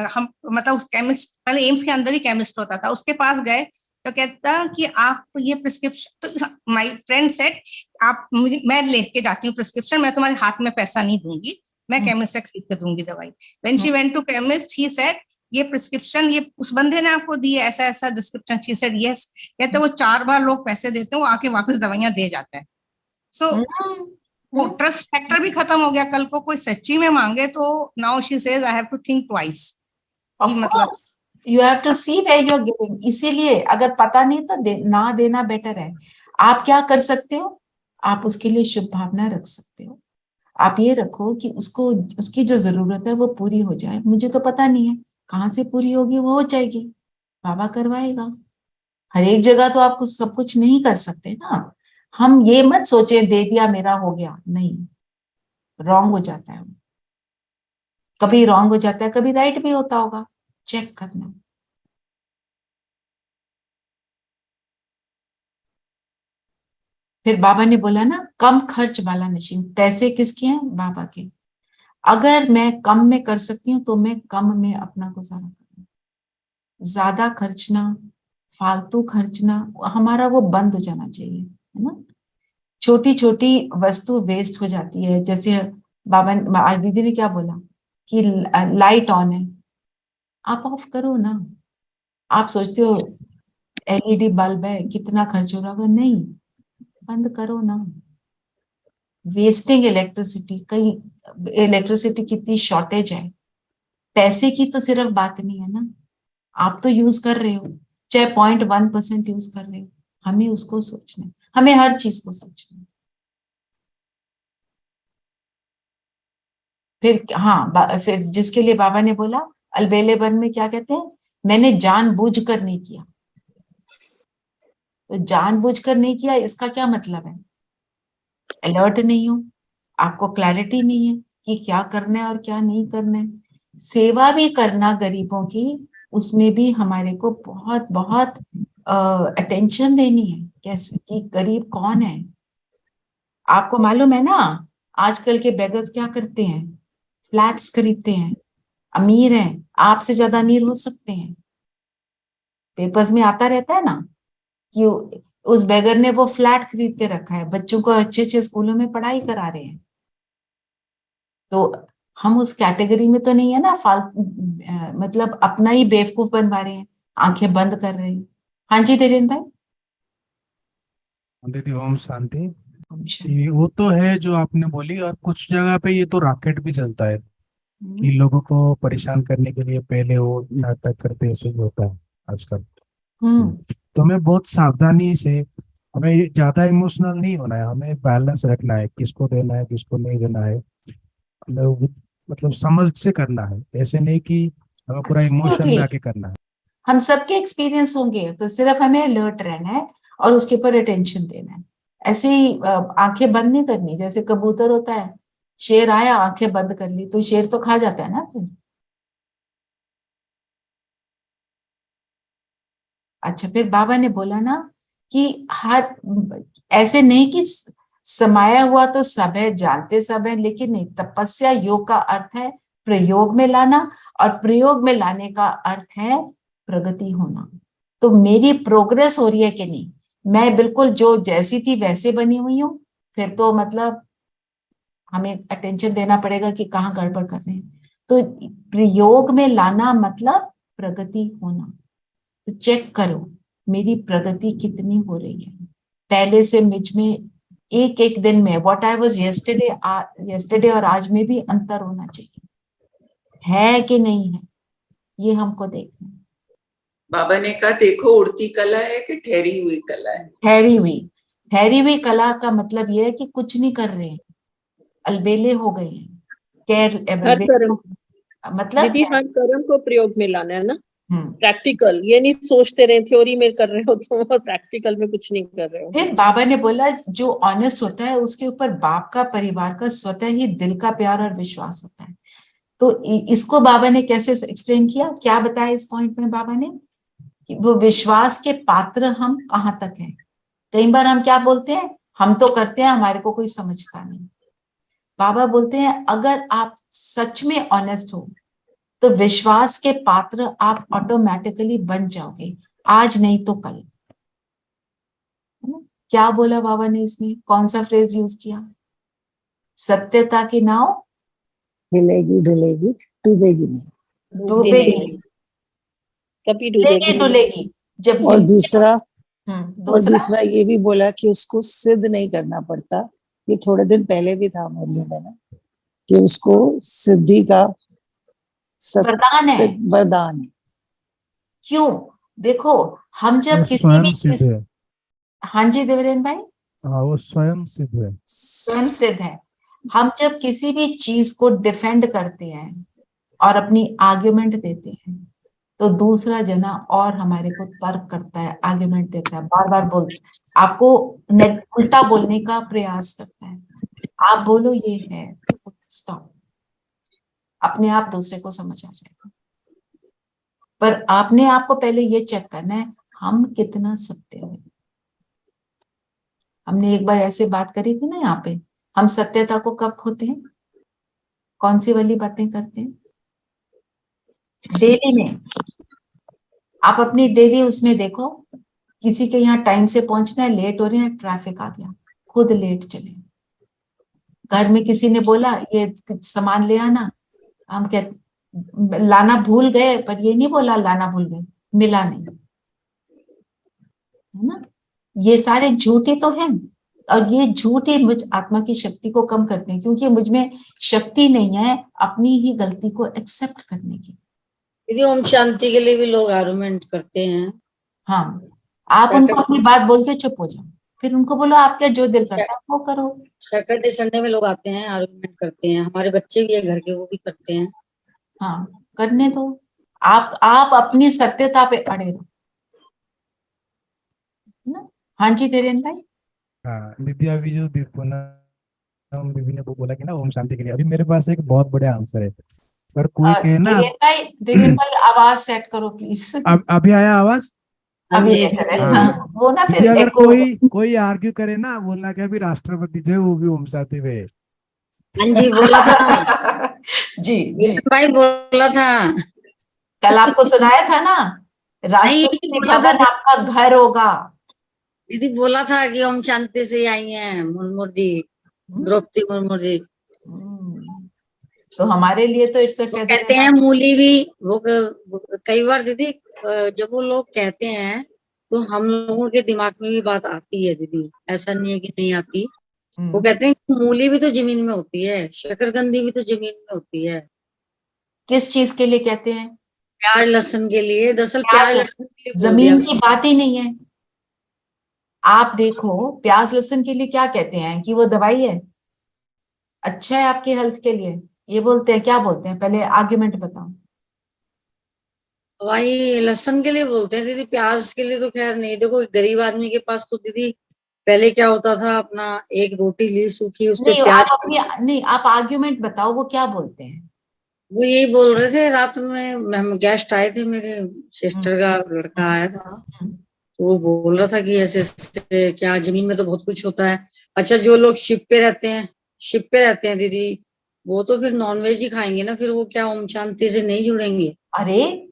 [SPEAKER 5] हम मतलब उस केमिस्ट, पहले एम्स के अंदर ही केमिस्ट होता था, उसके पास गए तो कहता कि आप ये प्रिस्क्रिप्शन, तो माय फ्रेंड सेड आप मुझे, मैं लेके जाती हूँ प्रिस्क्रिप्शन, मैं तुम्हारे हाथ में पैसा नहीं दूंगी, मैं केमिस्ट से खरीद के दूंगी दवाई। When she went to chemist he said ये प्रिस्क्रिप्शन ये उस बंदे ने आपको दी है, ऐसा ऐसा डिस्क्रिप्शन। She said yes. कहते वो 4 बार लोग पैसे देते हैं, वो आके वापस दवाइयां दे जाते हैं। सो वो ट्रस्ट फैक्टर भी खत्म हो गया। कल को कोई सच्ची में मांगे तो now she says I have to think twice.
[SPEAKER 1] Of course you have to see where you are giving. इसीलिए अगर पता नहीं तो ना देना बेटर है। आप क्या कर सकते हो, आप उसके लिए शुभ भावना रख सकते हो। आप ये रखो कि उसको, उसकी जो जरूरत है वो पूरी हो जाए। मुझे तो पता नहीं है कहाँ से पूरी होगी, वो हो जाएगी, बाबा करवाएगा। हर एक जगह तो आप कुछ सब कुछ नहीं कर सकते ना। हम ये मत सोचे दे दिया मेरा हो गया, नहीं, रॉन्ग हो जाता है। कभी रॉन्ग हो जाता है, कभी राइट भी होता होगा, चेक करना। फिर बाबा ने बोला ना, कम खर्च वाला नशीन। पैसे किसके हैं, बाबा के। अगर मैं कम में कर सकती हूँ तो मैं कम में अपना गुजारा करूँ। ज्यादा खर्चना, फालतू खर्चना, हमारा वो बंद हो जाना चाहिए, है ना। छोटी छोटी वस्तु वेस्ट हो जाती है। जैसे बाबा आज दीदी ने क्या बोला कि लाइट ऑन है, आप ऑफ करो ना। आप सोचते हो एलईडी बल्ब है कितना खर्च हो रहा होगा, नहीं, बंद करो ना। वेस्टिंग इलेक्ट्रिसिटी, कहीं इलेक्ट्रिसिटी कितनी शॉर्टेज है। पैसे की तो सिर्फ बात नहीं है ना, आप तो यूज कर रहे हो, चाहे 0.1% यूज कर रहे हो। हमें उसको सोचना है, हमें हर चीज को सोचना है। फिर हाँ, फिर जिसके लिए बाबा ने बोला अलबेले वन में क्या कहते हैं, मैंने जानबूझकर नहीं किया। तो जानबूझकर नहीं किया इसका क्या मतलब है, अलर्ट नहीं हो, आपको क्लैरिटी नहीं है कि क्या करना है और क्या नहीं करना है। सेवा भी करना गरीबों की, उसमें भी हमारे को बहुत बहुत अटेंशन देनी है कैसे कि गरीब कौन है। आपको मालूम है ना आजकल के बेगर्स क्या करते हैं, फ्लैट्स खरीदते हैं, अमीर हैं, आपसे ज्यादा अमीर हो सकते हैं। पेपर्स में आता रहता है ना कि उस बेगर ने वो फ्लैट खरीद के रखा है, बच्चों को अच्छे अच्छे स्कूलों में पढ़ाई करा रहे हैं। तो हम उस कैटेगरी में तो नहीं है ना, मतलब अपना ही बेवकूफ बनवा रहे हैं, आंखें बंद कर रहे हैं। हाँ जी धीरेन भाई।
[SPEAKER 8] दीदी ओम शांति।
[SPEAKER 1] ओम शांति।
[SPEAKER 8] ये वो तो है जो आपने बोली, और कुछ जगह पे ये तो रॉकेट भी चलता है कि लोगों को परेशान करने के लिए पहले वो नाटक करते, ऐसे ही होता है आजकल। तो हमें बहुत सावधानी से, हमें ज्यादा इमोशनल नहीं होना है, हमें बैलेंस रखना है, किसको देना है किसको नहीं देना है, मतलब समझ से करना है, ऐसे नहीं कि हमें पूरा इमोशन में आके करना है।
[SPEAKER 1] हम सबके एक्सपीरियंस होंगे, तो सिर्फ हमें अलर्ट रहना है और उसके ऊपर अटेंशन देना है। ऐसे ही आंखें बंद नहीं करनी, जैसे कबूतर होता है, शेर आया आंखें बंद कर ली तो शेर तो खा जाता है ना फिर। अच्छा, फिर बाबा ने बोला ना कि हर ऐसे नहीं कि समाया हुआ तो सब है, जानते सब है, लेकिन नहीं, तपस्या योग का अर्थ है प्रयोग में लाना, और प्रयोग में लाने का अर्थ है प्रगति होना। तो मेरी प्रोग्रेस हो रही है कि नहीं, मैं बिल्कुल जो जैसी थी वैसे बनी हुई हूँ, फिर तो मतलब हमें अटेंशन देना पड़ेगा कि कहाँ गड़बड़ कर रहे हैं। तो प्रयोग में लाना मतलब प्रगति होना। तो चेक करो मेरी प्रगति कितनी हो रही है, पहले से मुझ में एक एक दिन में व्हाट आई वाज यस्टरडे और आज में भी अंतर होना चाहिए, है कि नहीं है, ये हमको देखना है।
[SPEAKER 4] बाबा ने कहा देखो उड़ती कला है कि ठहरी हुई कला है।
[SPEAKER 1] ठहरी हुई कला का मतलब ये है कि कुछ नहीं कर रहे हैं, अलबेले हो गए हैं,
[SPEAKER 3] हर कर्म,
[SPEAKER 1] मतलब
[SPEAKER 3] दीदी हर कर्म को प्रयोग में लाना है ना,
[SPEAKER 1] हम्म।
[SPEAKER 3] प्रैक्टिकल, ये नहीं सोचते रहे थ्योरी में कर रहे हो तो और प्रैक्टिकल में कुछ नहीं कर रहे हो।
[SPEAKER 1] फिर बाबा ने बोला जो ऑनेस्ट होता है उसके ऊपर बाप का, परिवार का स्वतः ही दिल का प्यार और विश्वास होता है। तो इसको बाबा ने कैसे एक्सप्लेन किया, क्या बताया इस पॉइंट में बाबा ने, कि वो विश्वास के पात्र हम कहाँ तक हैं। कई बार हम क्या बोलते हैं, हम तो करते हैं, हमारे को कोई समझता नहीं। बाबा बोलते हैं अगर आप सच में ऑनेस्ट हो तो विश्वास के पात्र आप ऑटोमेटिकली बन जाओगे, आज नहीं तो कल। क्या बोला बाबा ने इसमें, कौन सा फ्रेज यूज किया, सत्यता की नाव
[SPEAKER 2] हिलेगी डुलेगी डूबेगी नहीं।
[SPEAKER 1] डूबेगी नहीं,
[SPEAKER 3] कभी
[SPEAKER 1] डुलेगी डुलेगी जब
[SPEAKER 2] और दूसरा
[SPEAKER 1] दूसरा
[SPEAKER 2] ये भी बोला कि उसको सिद्ध नहीं करना पड़ता, ये थोड़े दिन पहले भी था मुरली में ना, कि उसको सिद्धि का
[SPEAKER 1] वरदान है।
[SPEAKER 2] वरदान है।
[SPEAKER 1] क्यों, देखो हम जब किसी भी हाँ जी देवरेन भाई।
[SPEAKER 8] हाँ वो स्वयं सिद्ध है,
[SPEAKER 1] स्वयं सिद्ध है। हम जब किसी भी चीज को डिफेंड करते हैं और अपनी आर्ग्यूमेंट देते हैं तो दूसरा जना और हमारे को तर्क करता है, आर्ग्यूमेंट देता है, बार बार बोलता है, आपको उल्टा बोलने का प्रयास करता है। आप बोलो ये है, स्टॉप, अपने आप दूसरे को समझ आ जाएगा। पर आपने आपको पहले ये चेक करना है हम कितना सत्य है। हमने एक बार ऐसे बात करी थी ना यहाँ पे, हम सत्यता को कब खोते हैं, कौन सी वाली बातें करते हैं, डेली में। आप अपनी डेली उसमें देखो, किसी के यहाँ टाइम से पहुंचना है, लेट हो रहे हैं, ट्रैफिक आ गया, खुद लेट चले। घर में किसी ने बोला ये सामान ले आना, हम कहते लाना भूल गए, पर ये नहीं बोला लाना भूल गए, मिला नहीं, है ना। ये सारे झूठे तो हैं, और ये झूठे मुझ आत्मा की शक्ति को कम करते हैं, क्योंकि मुझ में शक्ति नहीं है अपनी ही गलती को एक्सेप्ट करने की।
[SPEAKER 6] दीदी ओम शांति के लिए भी लोग आर्गुमेंट करते हैं।
[SPEAKER 1] हाँ, आप उनको अपनी बात बोल के चुप हो जाओ, फिर उनको बोलो आपका जो दिल करता है वो करो।
[SPEAKER 6] सैटरडे संडे में लोग आते हैं, आर्गुमेंट करते हैं, हमारे बच्चे भी है घर के, वो भी करते हैं।
[SPEAKER 1] हाँ, करने दो, आप अपनी सत्यता पे अड़े रहो ना। हाँ जी धीरेन भाई।
[SPEAKER 8] हाँ दीदी, अभी जो दीदी ने वो बोला कि ना ओम शांति के लिए, अभी मेरे पास एक बहुत बड़े आंसर है, पर कोई कहे ना।
[SPEAKER 1] धीरेन भाई आवाज सेट करो प्लीज।
[SPEAKER 8] अभी आया आवाज?
[SPEAKER 1] अभी
[SPEAKER 6] जी,
[SPEAKER 1] नहीं करे।
[SPEAKER 8] हाँ।
[SPEAKER 1] हाँ, वो ना
[SPEAKER 8] दीदी
[SPEAKER 1] फिर
[SPEAKER 8] अगर
[SPEAKER 1] एको।
[SPEAKER 8] कोई आर्ग्यू करे ना, बोलना कि अभी राष्ट्रपति जो है वो भी ओम शांति हुए है।
[SPEAKER 6] हाँ जी, बोला था ना,
[SPEAKER 1] जी जी,
[SPEAKER 6] विपिन भाई बोला था।
[SPEAKER 1] कल आपको सुनाया था ना,
[SPEAKER 6] नहीं, यही
[SPEAKER 1] राष्ट्रपति
[SPEAKER 6] बोला था
[SPEAKER 1] भवन आपका घर होगा।
[SPEAKER 6] दीदी, बोला था कि ओम शांति से आई हैं मुर्मू जी, द्रौपदी मुर्मू जी।
[SPEAKER 1] हम्म, तो हमारे लिए तो इट्स ए
[SPEAKER 6] वो
[SPEAKER 1] फेदर
[SPEAKER 6] कहते
[SPEAKER 1] इन
[SPEAKER 6] हैं
[SPEAKER 1] आवर।
[SPEAKER 6] मूली भी, कई बार दीदी जब वो लोग कहते हैं तो हम लोगों के दिमाग में भी बात आती है दीदी, ऐसा नहीं है कि नहीं आती। वो कहते हैं कि मूली भी तो जमीन में होती है, शकरकंदी भी तो जमीन में होती है।
[SPEAKER 1] किस चीज के लिए कहते हैं?
[SPEAKER 6] प्याज लहसुन के लिए, दरअसल
[SPEAKER 1] प्याज
[SPEAKER 6] प्याज लहसुन के लिए बोल दिया
[SPEAKER 1] जमीन की बात ही नहीं है। आप देखो, प्याज लहसुन के लिए क्या कहते हैं कि वो दवाई है, अच्छा है आपके हेल्थ के लिए, ये बोलते हैं, क्या बोलते हैं? पहले आर्ग्यूमेंट बताओ।
[SPEAKER 6] दवाई लहसुन के लिए बोलते हैं दीदी, प्याज के लिए तो खैर नहीं। देखो गरीब आदमी के पास तो दीदी पहले क्या होता था, अपना एक रोटी ली सूखी, उस पे
[SPEAKER 1] नहीं,
[SPEAKER 6] प्याज।
[SPEAKER 1] आप अपनी, नहीं, आप आर्ग्यूमेंट बताओ, वो क्या बोलते हैं?
[SPEAKER 6] वो यही बोल रहे थे, रात में हम गेस्ट आए थे, मेरे सिस्टर का लड़का आया था,
[SPEAKER 1] हम्म,
[SPEAKER 6] तो वो बोल रहा था कि ऐसे ऐसे क्या जमीन में तो बहुत कुछ होता है। अच्छा, जो लोग शिप पे रहते हैं दीदी, वो तो फिर नॉनवेज ही खाएंगे ना, फिर वो क्या ओम शांति से नहीं जुड़ेंगे?
[SPEAKER 1] अरे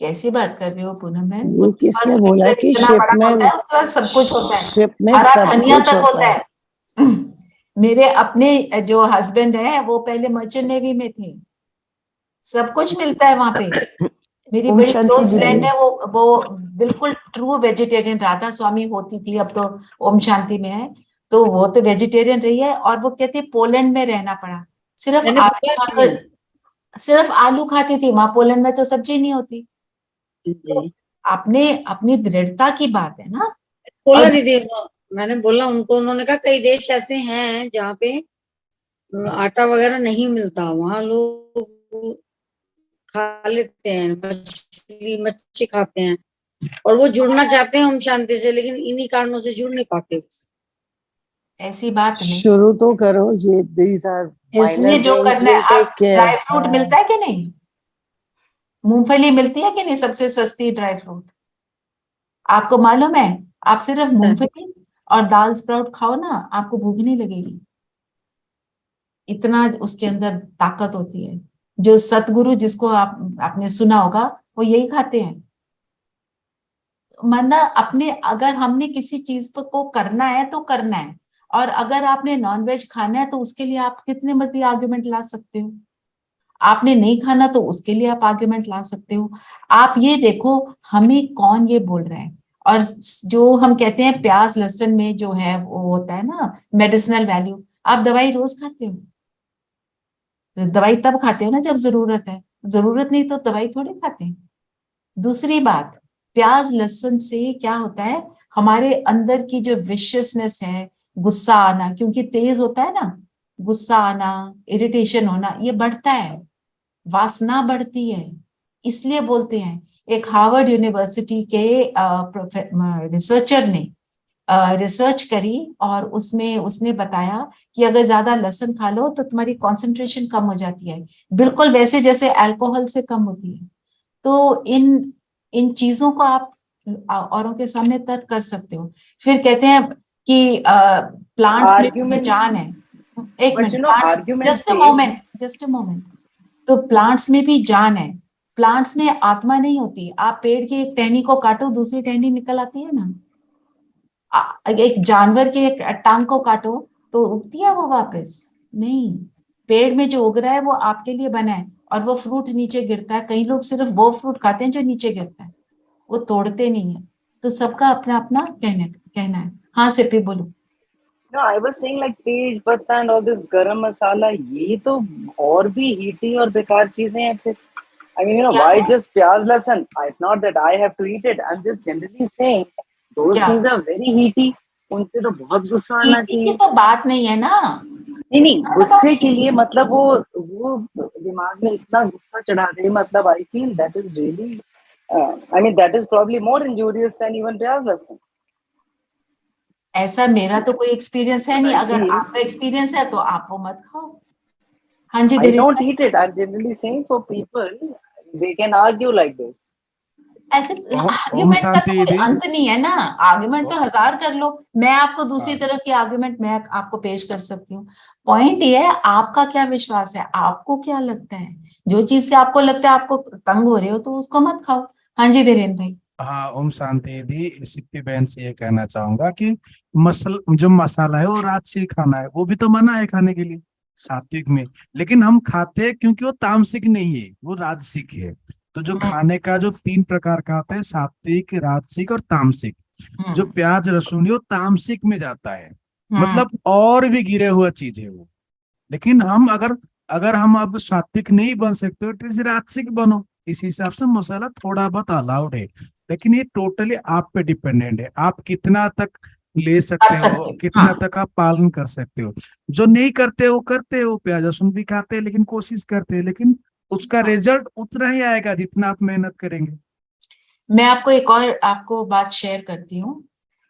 [SPEAKER 1] कैसी बात कर रहे हो पूनम बहन?
[SPEAKER 2] ये किसने बोला कि
[SPEAKER 1] इतना
[SPEAKER 2] शिप
[SPEAKER 1] बड़ा
[SPEAKER 2] में,
[SPEAKER 1] होता है, उसके बाद सब कुछ होता है,
[SPEAKER 2] शिप में
[SPEAKER 1] हरा
[SPEAKER 2] सब
[SPEAKER 1] धनिया
[SPEAKER 2] कुछ
[SPEAKER 1] तक
[SPEAKER 2] होता
[SPEAKER 1] होता
[SPEAKER 2] है?
[SPEAKER 1] है। मेरे अपने जो हस्बैंड है वो पहले मर्चेंट नेवी में थे, सब कुछ मिलता है वहां पे। मेरी
[SPEAKER 2] ओम
[SPEAKER 1] बड़ी
[SPEAKER 2] शांति
[SPEAKER 1] क्लोज फ्रेंड
[SPEAKER 2] दीदी।
[SPEAKER 1] है, वो बिल्कुल ट्रू वेजिटेरियन, राधा स्वामी होती थी, अब तो ओम शांति में है। तो वो तो वेजिटेरियन रही है, और वो कहती है पोलैंड में रहना पड़ा, सिर्फ
[SPEAKER 6] मैंने
[SPEAKER 1] आलू
[SPEAKER 6] बोला
[SPEAKER 1] खाकर, सिर्फ आलू खाती थी, वहां पोलैंड में तो सब्जी नहीं होती। तो
[SPEAKER 6] जी,
[SPEAKER 1] आपने अपनी दृढ़ता की बात है ना।
[SPEAKER 6] बोला
[SPEAKER 1] और
[SPEAKER 6] दीदी, मैंने बोला उनको, उन्होंने कहा कई देश ऐसे हैं जहाँ पे आटा वगैरह नहीं मिलता, वहां लोग खा लेते हैं, मच्छी खाते हैं, और वो जुड़ना चाहते हैं हम शांति से, लेकिन इन्हीं कारणों से जुड़ नहीं पाते।
[SPEAKER 1] ऐसी बात नहीं,
[SPEAKER 2] शुरू तो करो, ये दीज आर
[SPEAKER 1] जिसने
[SPEAKER 2] माइनर
[SPEAKER 1] जो
[SPEAKER 2] थिंग्स,
[SPEAKER 1] करना
[SPEAKER 2] विल
[SPEAKER 1] है।
[SPEAKER 2] टेक
[SPEAKER 1] आप
[SPEAKER 2] केयर।
[SPEAKER 1] ड्राई फ्रूट मिलता है कि नहीं? मूंगफली मिलती है कि नहीं, सबसे सस्ती ड्राई फ्रूट? आपको मालूम है, आप सिर्फ मूंगफली और दाल स्प्राउट खाओ ना, आपको भूख नहीं लगेगी, इतना उसके अंदर ताकत होती है। जो सतगुरु, जिसको आपने सुना होगा, वो यही खाते हैं। माना अपने, अगर हमने किसी चीज को करना है तो करना है, और अगर आपने नॉनवेज खाना है तो उसके लिए आप कितने मर्जी आर्ग्यूमेंट ला सकते हो। आपने नहीं खाना तो उसके लिए आप आर्ग्यूमेंट ला सकते हो। आप ये देखो, हमें कौन ये बोल रहा है? और जो हम कहते हैं प्याज लहसुन में जो है वो होता है ना मेडिसिनल वैल्यू, आप दवाई रोज खाते हो? दवाई तब खाते हो ना जब जरूरत है, जरूरत नहीं तो दवाई थोड़ी खाते हैं। दूसरी बात, प्याज लहसुन से क्या होता है, हमारे अंदर की जो विशियसनेस है, गुस्सा आना, क्योंकि तेज होता है ना, गुस्सा आना, इरिटेशन होना, ये बढ़ता है, वासना बढ़ती है। इसलिए बोलते हैं, एक हार्वर्ड यूनिवर्सिटी के रिसर्चर ने रिसर्च करी, और उसमें उसने बताया कि अगर ज्यादा लहसुन खा लो तो तुम्हारी कंसंट्रेशन कम हो जाती है, बिल्कुल वैसे जैसे अल्कोहल से कम होती है। तो इन इन चीजों को आप औरों के सामने तर्क कर सकते हो। फिर कहते हैं कि प्लांट्स में भी
[SPEAKER 7] आर्ग्यूमेंट,
[SPEAKER 1] जान है। एक
[SPEAKER 7] but
[SPEAKER 1] minute,
[SPEAKER 7] you know
[SPEAKER 1] plants,
[SPEAKER 7] argument
[SPEAKER 1] just a
[SPEAKER 7] says,
[SPEAKER 1] moment, just a moment. तो प्लांट्स में भी जान है, प्लांट्स में आत्मा नहीं होती। आप पेड़ की एक टहनी को काटो, दूसरी टहनी निकल आती है ना। एक जानवर के एक टांग को काटो तो उगती है वो वापस? नहीं। पेड़ में जो उग रहा है वो आपके लिए बना है, और वो फ्रूट नीचे गिरता है। कई लोग सिर्फ वो फ्रूट खाते हैं जो नीचे गिरता है, वो तोड़ते नहीं है। तो सबका अपना अपना कहना है। हाँ सिप्पी बोलो।
[SPEAKER 7] no, I was saying like तेज पत्ता and all this गरम मसाला, ये तो और भी हीटी और बेकार चीजें हैं फिर. I mean, you know,
[SPEAKER 1] क्या
[SPEAKER 7] why
[SPEAKER 1] है?
[SPEAKER 7] just प्याज लहसुन? It's not that I have to eat it. I'm just generally saying those
[SPEAKER 1] क्या
[SPEAKER 7] things are very heaty. उनसे तो बहुत गुस्सा आना
[SPEAKER 1] पीने की
[SPEAKER 7] चाहिए.
[SPEAKER 1] तो बात नहीं है ना,
[SPEAKER 7] नहीं नहीं, गुस्से के लिए मतलब वो दिमाग में इतना गुस्सा चढ़ा दे, मतलब I feel that is really, I mean that is probably more injurious than even प्याज लहसुन.
[SPEAKER 1] ऐसा मेरा तो कोई एक्सपीरियंस है नहीं,
[SPEAKER 7] I
[SPEAKER 1] अगर
[SPEAKER 7] feel
[SPEAKER 1] आपका एक्सपीरियंस है तो आप वो मत खाओ। हाँ जी
[SPEAKER 7] I
[SPEAKER 1] धीरे।
[SPEAKER 7] don't eat it. I'm generally saying for people, they can argue like this.
[SPEAKER 1] ऐसे
[SPEAKER 8] ओम
[SPEAKER 1] आर्ग्यूमेंट का तो
[SPEAKER 8] शांति
[SPEAKER 1] कोई
[SPEAKER 8] दीदी।
[SPEAKER 1] अंत नहीं है ना, आर्ग्यूमेंट तो 1000 कर लो, मैं आपको दूसरी
[SPEAKER 8] हाँ।
[SPEAKER 1] तरह की आर्ग्यूमेंट मैं आपको पेश कर सकती हूँ। पॉइंट ये है आपका क्या विश्वास है, आपको क्या लगता है, जो चीज से आपको लगता है आपको तंग हो रहे हो तो उसको मत खाओ। हाँ जी देवेन भाई।
[SPEAKER 8] हाँ, ओम शांति दीदी, सिप्पी बहन से ये कहना चाहूंगा कि जो मसाला है वो राजसी खाना है, वो भी तो मना है खाने के लिए सात्विक में। लेकिन हम खाते हैं क्योंकि वो तामसिक नहीं है, वो राजसिक है। तो जो
[SPEAKER 1] हम्म,
[SPEAKER 8] खाने का जो 3 प्रकार का आता है, सात्विक, राजसिक और तामसिक। जो
[SPEAKER 1] हम्म,
[SPEAKER 8] प्याज लहसुन है वो तामसिक में जाता है,
[SPEAKER 1] हम्म,
[SPEAKER 8] मतलब और भी गिरे हुआ चीज है वो। लेकिन हम अगर अगर हम अब सात्विक नहीं बन सकते तो फिर राजसिक बनो। इस हिसाब से मसाला थोड़ा बहुत अलाउड है, लेकिन ये टोटली आप पे डिपेंडेंट है, आप कितना तक ले
[SPEAKER 1] कर
[SPEAKER 8] सकते हो,
[SPEAKER 1] सकते हो,
[SPEAKER 8] कितना
[SPEAKER 1] हाँ।
[SPEAKER 8] तक आप पालन कर सकते हो। जो नहीं करते वो करते हो, प्याज लहसुन भी खाते हैं लेकिन कोशिश करते हैं, लेकिन उसका रिजल्ट उतना ही आएगा जितना आप मेहनत करेंगे।
[SPEAKER 1] मैं आपको एक और आपको बात शेयर करती हूँ।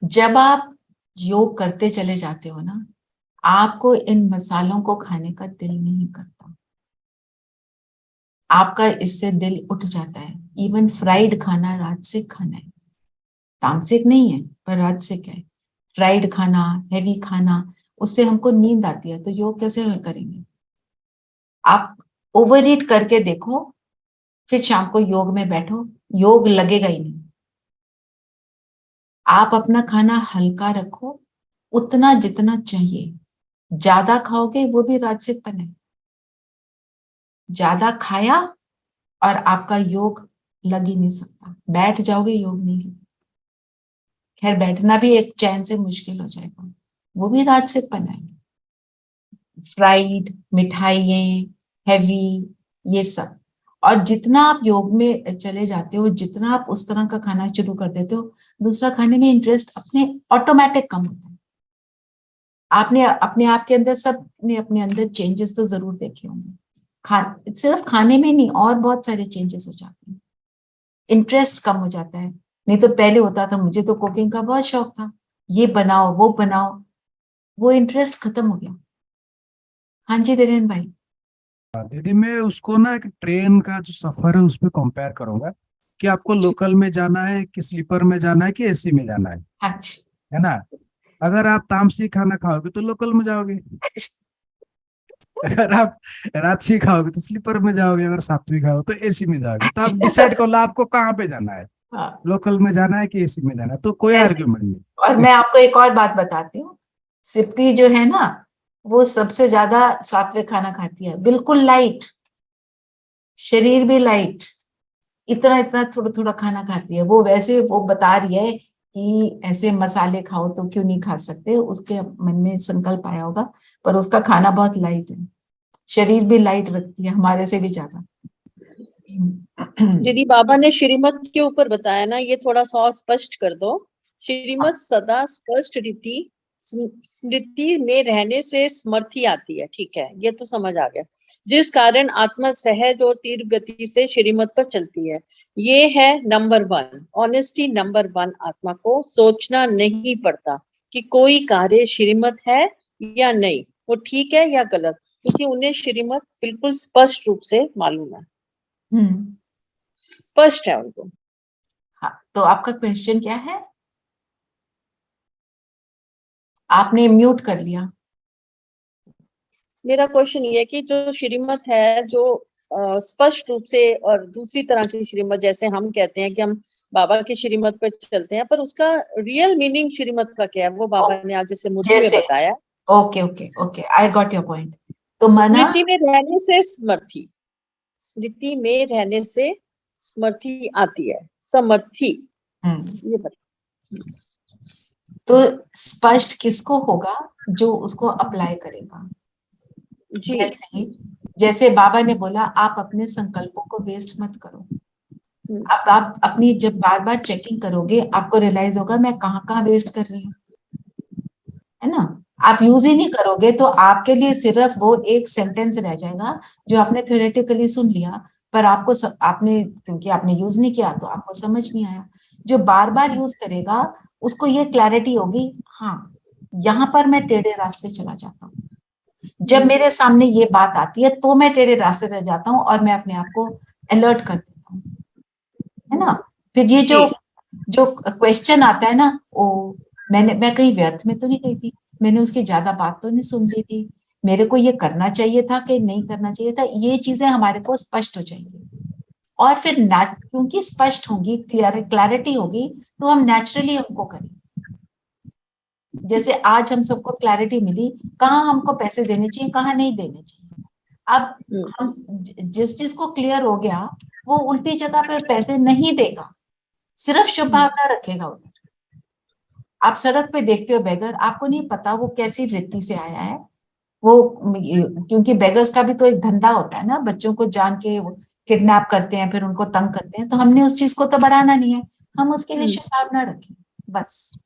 [SPEAKER 1] जब आप योग करते चले जाते हो ना, आपको इन मसालों को खाने का दिल नहीं करता, आपका इससे दिल उठ जाता है। इवन फ्राइड खाना राजसिक खाना है, तामसिक नहीं है पर राजसिक है। फ्राइड खाना, हैवी खाना, उससे हमको नींद आती है, तो योग कैसे करेंगे। आप ओवर ईट करके देखो, फिर शाम को योग में बैठो, योग लगेगा ही नहीं। आप अपना खाना हल्का रखो, उतना जितना चाहिए। ज्यादा खाओगे वो भी राजसिकपन है। ज्यादा खाया और आपका योग लग ही नहीं सकता, बैठ जाओगे योग नहीं लगे। खैर बैठना भी एक चैन से मुश्किल हो जाएगा, वो भी राजसिकपन है। फ्राइड, मिठाइयाँ, हैवी, ये सब। और जितना आप योग में चले जाते हो, जितना आप उस तरह का खाना शुरू कर देते हो, दूसरा खाने में इंटरेस्ट अपने ऑटोमेटिक कम होता है। आपने अपने आप के अंदर, सब ने अपने अंदर चेंजेस तो जरूर देखे होंगे। सिर्फ खाने में नहीं, और बहुत सारे चेंजेस हो जाते हैं। इंटरेस्ट कम हो जाता है। नहीं तो पहले होता था, मुझे तो कुकिंग का बहुत शौक था, ये बनाओ वो बनाओ, वो इंटरेस्ट खत्म हो गया। हाँ जी धीरेन भाई।
[SPEAKER 8] दीदी, मैं उसको ना एक ट्रेन का जो सफर है उस पर कंपेयर करूंगा कि आपको लोकल में जाना है कि स्लीपर में जाना है कि एसी में जाना
[SPEAKER 1] अच्छा।
[SPEAKER 8] है ना। अगर आप तामसी खाना खाओगे तो लोकल में जाओगे, अगर आप राजसी खाओगे तो स्लीपर में जाओगे, अगर सात्विक खाओगे तो एसी में जाओगे। तो आप डिसाइड कर लो आपको कहाँ पे जाना है,
[SPEAKER 1] हाँ,
[SPEAKER 8] लोकल में जाना है कि एसी में जाना है, तो कोई
[SPEAKER 1] ऐसे।
[SPEAKER 8] आर्ग्यूमेंट
[SPEAKER 1] और
[SPEAKER 8] नहीं।
[SPEAKER 1] मैं आपको एक और बात बताती हूँ। सिप्पी जो है ना, वो सबसे ज्यादा सात्विक खाना खाती है, बिल्कुल लाइट, शरीर भी लाइट, इतना इतना थोड़ा थोड़ा खाना खाती है वो। वैसे वो बता रही है कि ऐसे मसाले खाओ तो क्यों नहीं खा सकते, उसके मन में संकल्प आया होगा, पर उसका खाना बहुत लाइट है, शरीर भी लाइट रखती है हमारे से भी ज्यादा।
[SPEAKER 3] दीदी बाबा ने श्रीमत के ऊपर बताया ना, ये थोड़ा सा और स्पष्ट कर दो। श्रीमत सदा स्पष्ट रीति स्मृति में रहने से स्मृति आती है, ठीक है, ये तो समझ आ गया। जिस कारण आत्मा सहज और तीव्र गति से श्रीमत पर चलती है। ये है नंबर 1 ऑनेस्टी। नंबर 1 आत्मा को सोचना नहीं पड़ता कि कोई कार्य श्रीमत है या नहीं, वो ठीक है या गलत, क्योंकि उन्हें श्रीमत बिल्कुल स्पष्ट रूप से मालूम है, स्पष्ट है उनको।
[SPEAKER 1] हाँ, तो आपका क्वेश्चन क्या है? आपने म्यूट कर लिया।
[SPEAKER 3] मेरा क्वेश्चन ये है कि जो श्रीमत है, जो स्पष्ट रूप से, और दूसरी तरह की श्रीमत, जैसे हम कहते हैं कि हम बाबा की श्रीमत पर चलते हैं, पर उसका रियल मीनिंग श्रीमत का क्या है, वो बाबा ने आज जैसे मुरली में
[SPEAKER 1] जैसे,
[SPEAKER 3] बताया।
[SPEAKER 1] Okay okay okay, I got your point. तो मना,
[SPEAKER 3] स्मृति में रहने से स्मृति, स्मृति में रहने से स्मृति आती है, समर्थी, ये बता।
[SPEAKER 1] तो स्पष्ट किसको होगा? जो उसको अप्लाई करेगा।
[SPEAKER 3] जी
[SPEAKER 1] जैसे बाबा ने बोला, आप अपने संकल्पों को वेस्ट मत करो। अब आप अपनी जब बार बार चेकिंग करोगे, आपको रियलाइज होगा मैं कहाँ कहाँ वेस्ट कर रही हूँ, है ना। आप यूज ही नहीं करोगे तो आपके लिए सिर्फ वो एक सेंटेंस रह जाएगा जो आपने थ्योरेटिकली सुन लिया, पर आपको आपने, क्योंकि आपने यूज नहीं किया तो आपको समझ नहीं आया। जो बार बार यूज करेगा उसको ये क्लैरिटी होगी, हाँ यहाँ पर मैं टेढ़े रास्ते चला जाता हूँ। जब मेरे सामने ये बात आती है तो मैं टेढ़े रास्ते रह जाता हूँ और मैं अपने आप को अलर्ट कर देता हूँ, है ना। फिर ये जो क्वेश्चन आता है ना, वो मैं कहीं व्यर्थ में तो नहीं गई थी, मैंने उसकी ज्यादा बात तो नहीं सुन ली थी, मेरे को ये करना चाहिए था कि नहीं करना चाहिए था, ये चीजें हमारे को स्पष्ट हो जाएंगी। और फिर क्योंकि स्पष्ट होंगी, क्लैरिटी होगी, तो हम नेचुरली उनको करेंगे। जैसे आज हम सबको क्लैरिटी मिली कहाँ हमको पैसे देने चाहिए, कहाँ नहीं देने चाहिए। अब हम जिस को क्लियर हो गया, वो उल्टी जगह पे पैसे नहीं देगा, सिर्फ शुभ भावना रखेगा उधर। आप सड़क पे देखते हो बेगर, आपको नहीं पता वो कैसी वृत्ति से आया है, वो क्योंकि बेगर्स का भी तो एक धंधा होता है ना, बच्चों को जान के किडनैप करते हैं, फिर उनको तंग करते हैं, तो हमने उस चीज को तो बढ़ाना नहीं है, हम उसके लिए शुभ भावना रखें बस,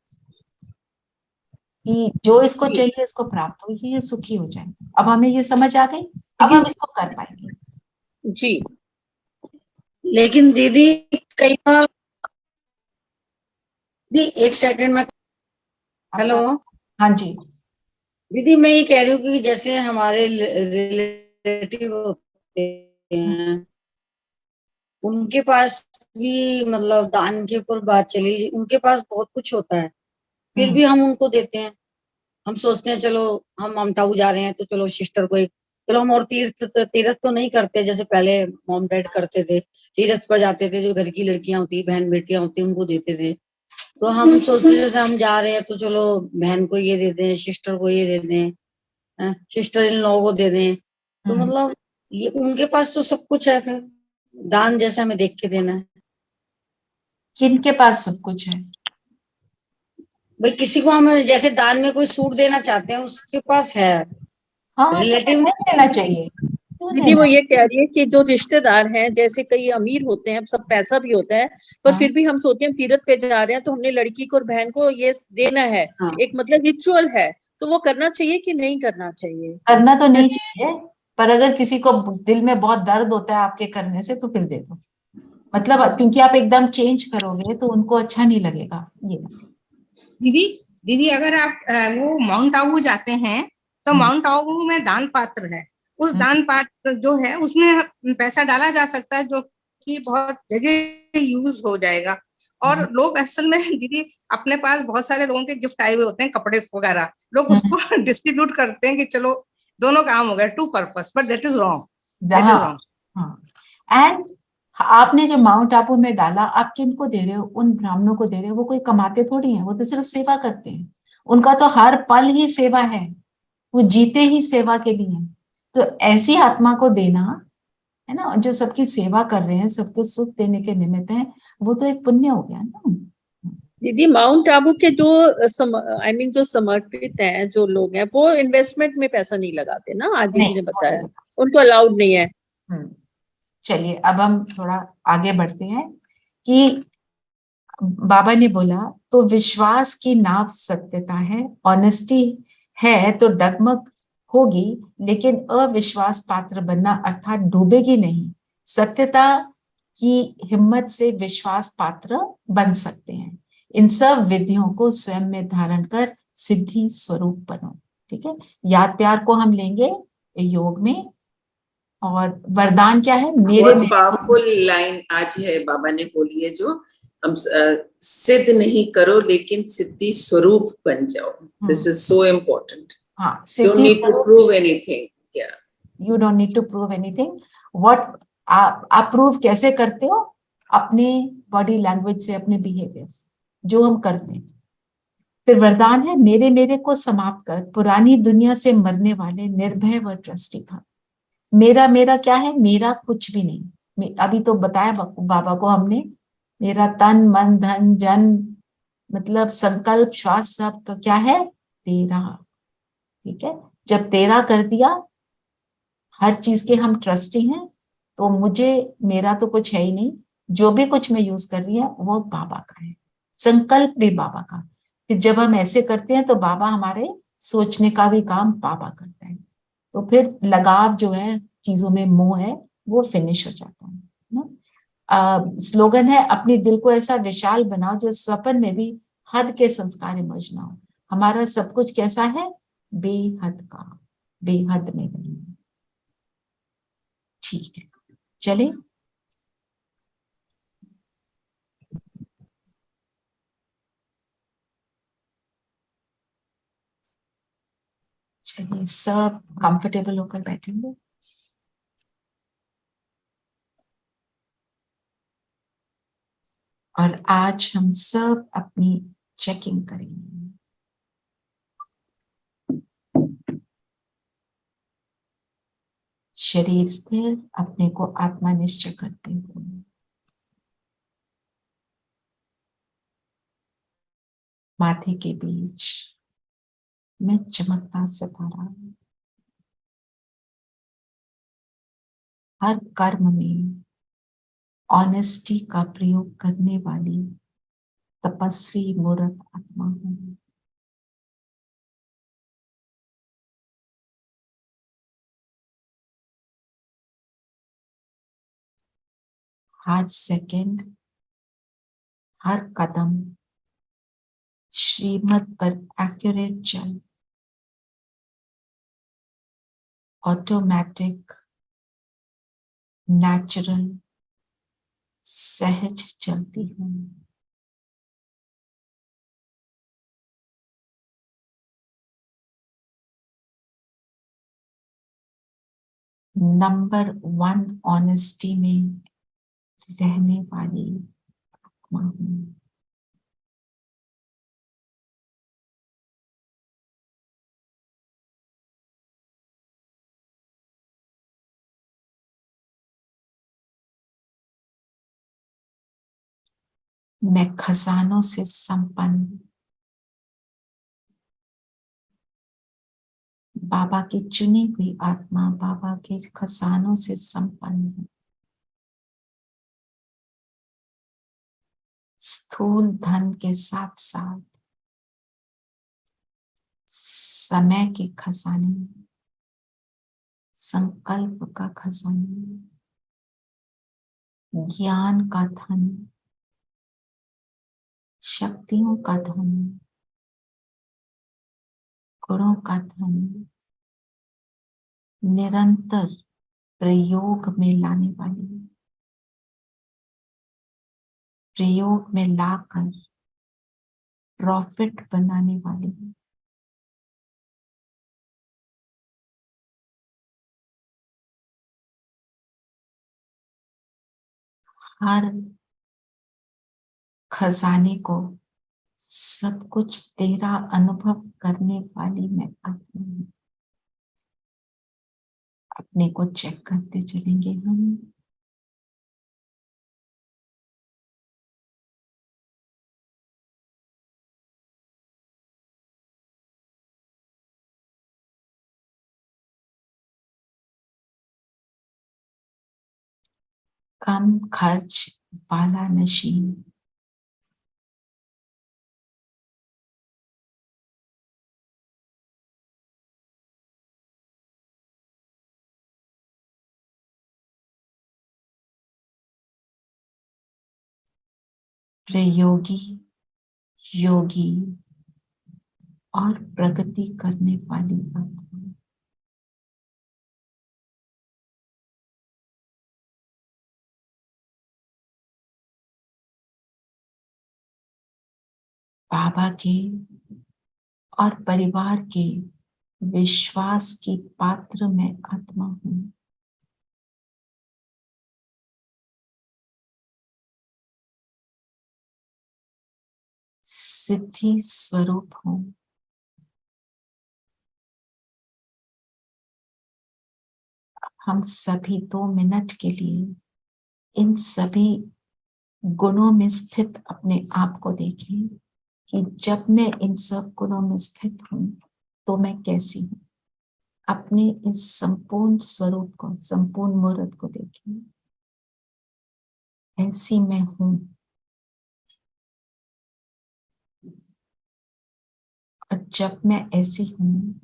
[SPEAKER 1] कि जो इसको चाहिए इसको प्राप्त हो, ये सुखी हो जाए। अब हमें ये समझ आ गई, अब हम इसको कर पाएंगे।
[SPEAKER 3] जी।
[SPEAKER 6] लेकिन दीदी कई बार, दीदी एक सेकंड में, हेलो,
[SPEAKER 1] हाँ जी।
[SPEAKER 6] दीदी मैं ये कह रही हूँ कि जैसे हमारे रिलेटिव होते हैं, उनके पास भी मतलब दान के ऊपर बात चली, उनके पास बहुत कुछ होता है, फिर भी हम उनको देते हैं। हम सोचते हैं चलो हम माउंट आबू जा रहे हैं तो चलो सिस्टर को एक, चलो हम और तीर्थ तो नहीं करते जैसे पहले मॉम डैड करते थे, तीर्थ पर जाते थे, जो घर की लड़कियां होती, बहन बेटियां होती, उनको देते थे। तो हम सोचते जैसे हम जा रहे हैं तो चलो बहन को ये दे दें, सिस्टर को ये दे दें, सिस्टर इन लॉ को दे दें, तो मतलब ये उनके पास तो सब कुछ है, फिर दान जैसा हमें देख के देना है।
[SPEAKER 1] किनके पास सब कुछ है?
[SPEAKER 6] भाई किसी को हम जैसे दान में कोई सूट देना चाहते हैं, उसके पास है,
[SPEAKER 1] हाँ,
[SPEAKER 6] रिलेटिव
[SPEAKER 1] नहीं देना चाहिए।
[SPEAKER 3] दीदी वो ये कह रही है कि जो रिश्तेदार हैं, जैसे कई अमीर होते हैं, सब पैसा भी होता है, पर फिर भी हम सोचते हैं तीर्थ पे जा रहे हैं तो हमने लड़की को और बहन को ये देना है, एक मतलब रिचुअल है, तो वो करना चाहिए कि नहीं करना चाहिए?
[SPEAKER 1] करना तो नहीं चाहिए, पर अगर किसी को दिल में बहुत दर्द होता है आपके करने से, तो फिर दे दो, मतलब क्योंकि आप एकदम चेंज करोगे तो उनको अच्छा नहीं लगेगा। ये
[SPEAKER 5] दीदी दीदी अगर आप वो माउंट आबू जाते हैं तो माउंट आबू में दान पात्र है, उस दान पात्र जो है उसमें पैसा डाला जा सकता है, जो कि बहुत जगह यूज हो जाएगा। और लोग असल में दीदी अपने पास बहुत सारे लोगों के गिफ्ट आए हुए होते हैं, कपड़े वगैरह, लोग उसको डिस्ट्रीब्यूट करते हैं कि चलो दोनों काम हो गए, two purpose, but that is wrong, that is wrong.
[SPEAKER 1] And आपने जो माउंट आबू में डाला, आप किनको दे रहे हो? उन ब्राह्मणों को दे रहे हो, वो कोई कमाते थोड़ी हैं, वो तो सिर्फ सेवा करते हैं, उनका तो हर पल ही सेवा है, वो जीते ही सेवा के लिए। तो ऐसी आत्मा को देना है ना, जो सबकी सेवा कर रहे हैं, सबके सुख देने के निमित्त है, वो तो एक पुण्य हो गया ना।
[SPEAKER 3] दीदी माउंट आबू के जो जो समर्पित हैं, जो लोग हैं, वो इन्वेस्टमेंट में पैसा नहीं लगाते ना, आज दीदी ने बताया, उनको अलाउड नहीं है।
[SPEAKER 1] चलिए अब हम थोड़ा आगे बढ़ते हैं कि बाबा ने बोला, तो विश्वास की नाव सत्यता है, ऑनेस्टी है तो डगमग होगी, लेकिन अविश्वास पात्र बनना अर्थात डूबेगी नहीं। सत्यता की हिम्मत से विश्वास पात्र बन सकते हैं। इन सब विधियों को स्वयं में धारण कर सिद्धि स्वरूप बनो। ठीक है, याद प्यार को हम लेंगे योग में। और वरदान क्या है? मेरे
[SPEAKER 4] बहुत पावरफुल लाइन आज है बाबा ने बोली है, जो हम सिद्ध नहीं करो लेकिन सिद्धि स्वरूप बन जाओ। This is so important.
[SPEAKER 1] हाँ,
[SPEAKER 4] don't need to prove anything.
[SPEAKER 1] You don't need to prove anything. What आप प्रूव कैसे करते हो? अपने बॉडी लैंग्वेज से, अपने बिहेवियर से, जो हम करते हैं। फिर वरदान है, मेरे मेरे को समाप्त कर पुरानी दुनिया से मरने वाले निर्भय व ट्रस्टी भव। मेरा मेरा क्या है? मेरा कुछ भी नहीं। अभी तो बताया बाबा को हमने, मेरा तन मन धन जन, मतलब संकल्प श्वास, सब का क्या है? तेरा। ठीक है, जब तेरा कर दिया, हर चीज के हम ट्रस्टी हैं, तो मुझे मेरा तो कुछ है ही नहीं, जो भी कुछ मैं यूज कर रही है वो बाबा का है, संकल्प भी बाबा का। फिर जब हम ऐसे करते हैं तो बाबा हमारे सोचने का भी काम बाबा करता है, तो फिर लगाव जो है चीजों में, मोह है, वो फिनिश हो जाता है ना। स्लोगन है, अपने दिल को ऐसा विशाल बनाओ जो स्वप्न में भी हद के संस्कार इमर्ज ना हो। हमारा सब कुछ कैसा है? बेहद का, बेहद में नहीं। ठीक है, चले। चलिए सब कंफर्टेबल होकर बैठेंगे। और आज हम सब अपनी चेकिंग करेंगे। शरीर स्थिर, अपने को आत्मा निश्चय करते हुए माथे के बीच में चमकता सितारा, हर कर्म में ऑनेस्टी का प्रयोग करने वाली तपस्वी मूर्त आत्मा हूँ। हर सेकंड, हर कदम श्रीमत पर एक्यूरेट चल, ऑटोमेटिक, नेचुरल, सहज चलती हूँ। नंबर 1 ऑनेस्टी में रहने वाली आत्मा हूँ। मैं खजानों से संपन्न बाबा की चुनी हुई आत्मा, बाबा के खजानों से संपन्न हूँ। स्थूल धन के साथ साथ समय के खजाने, संकल्प का खजाना, ज्ञान का धन, शक्तियों का धन, गुणों का धन निरंतर प्रयोग में लाने वाली, प्रयोग में लाकर प्रॉफिट बनाने वाली, हर खजाने को सब कुछ तेरा अनुभव करने वाली मैं आत्मा हूँ। अपने को चेक करते चलेंगे हम। कम खर्च वाला नशीन, प्रयोगी, योगी और प्रगति करने वाली आत्मा। बाबा के और परिवार के विश्वास की पात्र मैं आत्मा हूँ। सिद्धि स्वरूप हूँ। हम सभी 2 मिनट के लिए इन सभी गुणों में स्थित अपने आप को देखें कि जब मैं इन सब गुणों में स्थित हूँ तो मैं कैसी हूँ। अपने इस संपूर्ण स्वरूप को, संपूर्ण मूर्त को देखें। ऐसी मैं हूँ। और जब मैं ऐसी हूँ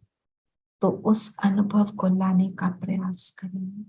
[SPEAKER 1] तो उस अनुभव को लाने का प्रयास करें।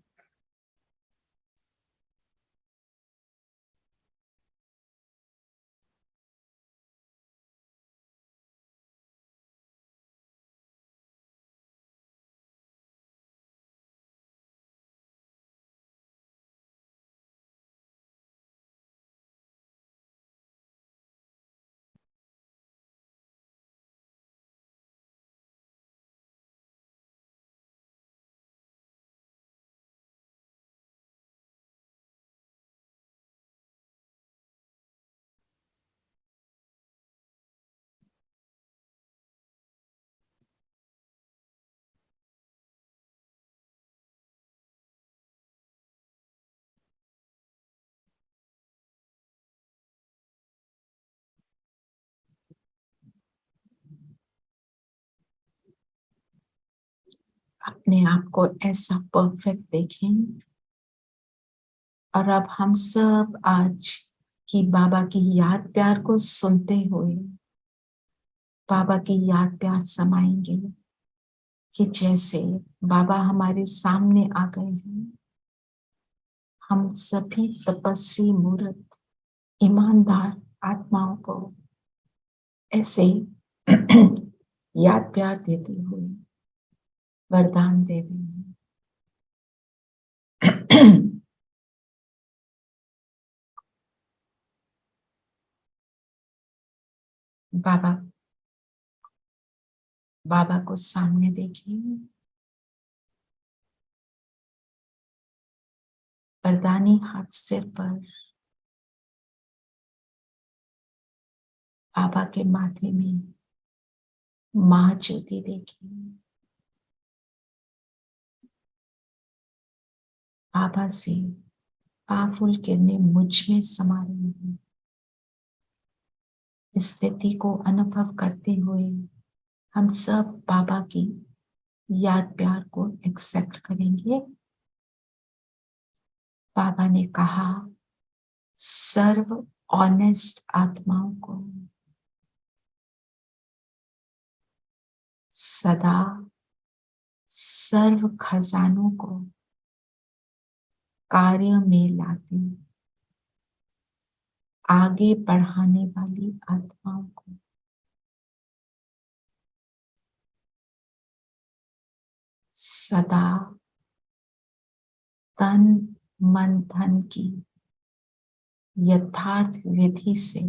[SPEAKER 1] अपने आप को ऐसा परफेक्ट देखें। और अब हम सब आज की बाबा की याद प्यार को सुनते हुए बाबा की याद प्यार समाएंगे कि जैसे बाबा हमारे सामने आ गए हैं, हम सभी तपस्वी मूर्त ईमानदार आत्माओं को ऐसे याद प्यार देते हुए वरदान दे रहे हैं। बाबा बाबा को सामने देखिए, वरदानी हाथ सिर पर, बाबा के माथे में माँ ज्योति देखिए, बाबा से पावरफुल किरणें मुझ में समा रही हैं। इस स्थिति को अनुभव करते हुए हम सब बाबा की याद प्यार को एक्सेप्ट करेंगे। बाबा ने कहा, सर्व ऑनेस्ट आत्माओं को सदा सर्व खजानों को कार्य में लाते आगे बढ़ाने वाली आत्माओं को सदा तन मन धन की यथार्थ विधि से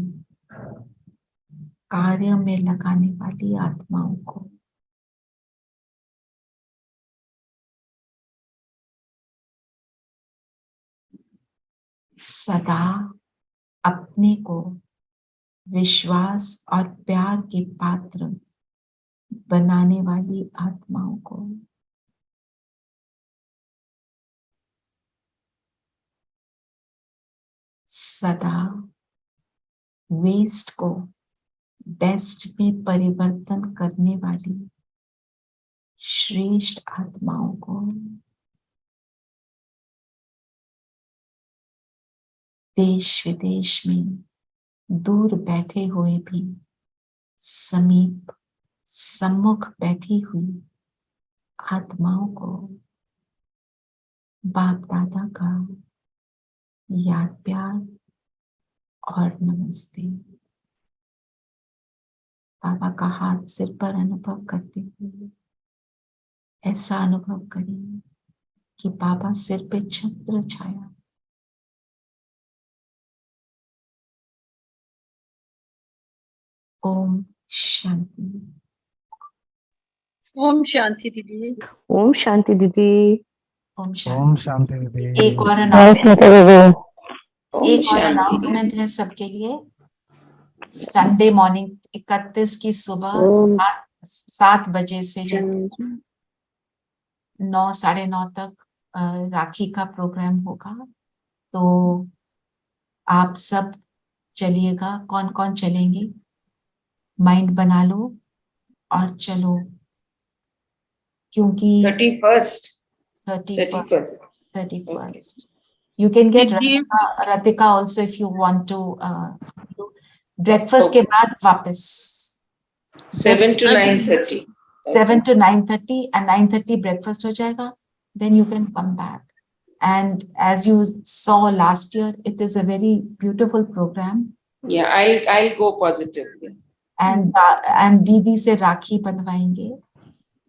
[SPEAKER 1] कार्य में लगाने वाली आत्माओं को सदा अपने को विश्वास और प्यार के पात्र बनाने वाली आत्माओं को सदा वेस्ट को बेस्ट में परिवर्तन करने वाली श्रेष्ठ आत्माओं को देश विदेश में दूर बैठे हुए भी समीप सम्मुख बैठी हुई आत्माओं को बाप दादा का याद प्यार और नमस्ते। बाबा का हाथ सिर पर अनुभव करते हुए ऐसा अनुभव करें कि बाबा सिर पे छत्र छाया। ओम शांति।
[SPEAKER 3] ओम शांति दीदी।
[SPEAKER 9] ओम शांति दीदी।
[SPEAKER 1] ओम
[SPEAKER 8] ओम
[SPEAKER 1] शांति।
[SPEAKER 8] शांति दीदी।
[SPEAKER 1] एक और अनाउंसमेंट है सबके लिए। संडे मॉर्निंग 31 की सुबह 7 बजे से लेकर 9 साढ़े 9 तक राखी का प्रोग्राम होगा। तो आप सब चलिएगा। कौन कौन चलेंगे माइंड बना लो और चलो, क्योंकि
[SPEAKER 4] 31st।
[SPEAKER 1] 31st you can get Ratika also if you want to breakfast के बाद वापस
[SPEAKER 4] 7 to 9:30
[SPEAKER 1] 7 to 9:30 and 9:30 breakfast हो जाएगा, then you can come back. And as you saw last year, it is a very beautiful program.
[SPEAKER 4] Yeah, I'll go positively.
[SPEAKER 1] And दीदी से राखी बंधवाएंगे,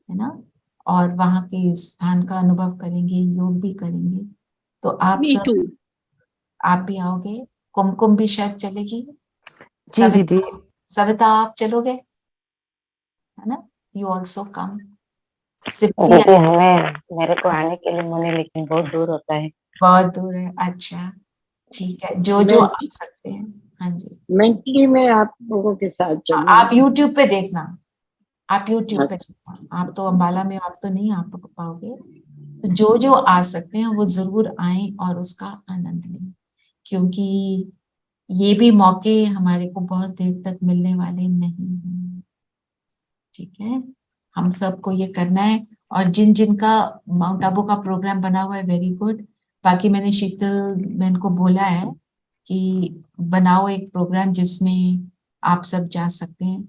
[SPEAKER 1] है ना, और वहाँ के स्थान का अनुभव करेंगे, योग भी करेंगे। तो आप सब आप भी आओगे। कुमकुम भी शायद चलेगी।
[SPEAKER 9] जी दीदी।
[SPEAKER 1] सविता आप चलोगे, है ना? You also come.
[SPEAKER 9] मेरे को आने के लिए मन है, लेकिन बहुत दूर होता है।
[SPEAKER 1] बहुत दूर है। अच्छा ठीक है, जो आ सकते हैं। हाँ जी,
[SPEAKER 2] मेंटली में आप लोगों के साथ चलूंगी।
[SPEAKER 1] आप यूट्यूब पे देखना, आप यूट्यूब पे देखना। आप तो अम्बाला में आप तो नहीं आ पाओगे, तो जो आ सकते हैं वो जरूर आए और उसका आनंद लें, क्योंकि ये भी मौके हमारे को बहुत देर तक मिलने वाले नहीं हैं। ठीक है, हम सबको ये करना है। और जिनका माउंट आबू का प्रोग्राम बना हुआ है, वेरी गुड। बाकी मैंने शीतल बहन को बोला है कि बनाओ एक प्रोग्राम जिसमें आप सब जा सकते हैं।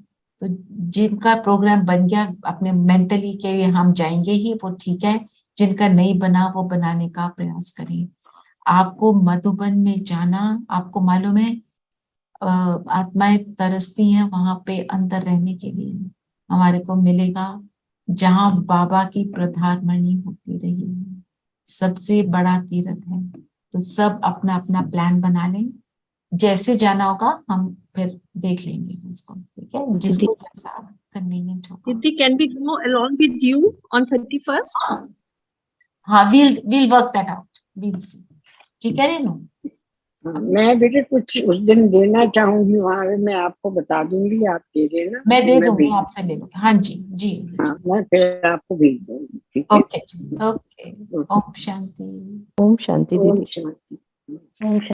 [SPEAKER 1] तो जिनका प्रोग्राम बन गया अपने मेंटली के हम जाएंगे ही, वो ठीक है। जिनका नहीं बना वो बनाने का प्रयास करें। आपको मधुबन में जाना, आपको मालूम है आत्माएं तरसती हैं वहां पे अंदर रहने के लिए। हमारे को मिलेगा जहां बाबा की प्रधारमणि होती रही है, सबसे बड़ा तीर्थ है। तो सब अपना अपना प्लान बना लें, जैसे जाना होगा हम फिर देख लेंगे उसको, ठीक है, जिसको जैसा कन्वीनियंट होगा।
[SPEAKER 3] दीदी, can we go along with you on 31st?
[SPEAKER 1] हाँ, we'll work that out, we'll see। ठीक है रेनू?
[SPEAKER 10] मैं बेटे कुछ उस दिन देना चाहूंगी वहां पे, मैं आपको बता दूंगी, आप दे देना।
[SPEAKER 1] मैं दे दूंगी, आपसे ले लूंगी। हाँ जी जी।
[SPEAKER 10] हाँ, मैं फिर आपको भेज दूंगी, ठीक है?
[SPEAKER 1] ओके जी, ओके। ओम शांति।
[SPEAKER 9] ओम शांति
[SPEAKER 10] ओम
[SPEAKER 9] दीदी।
[SPEAKER 10] शांति।
[SPEAKER 9] ओम शांति।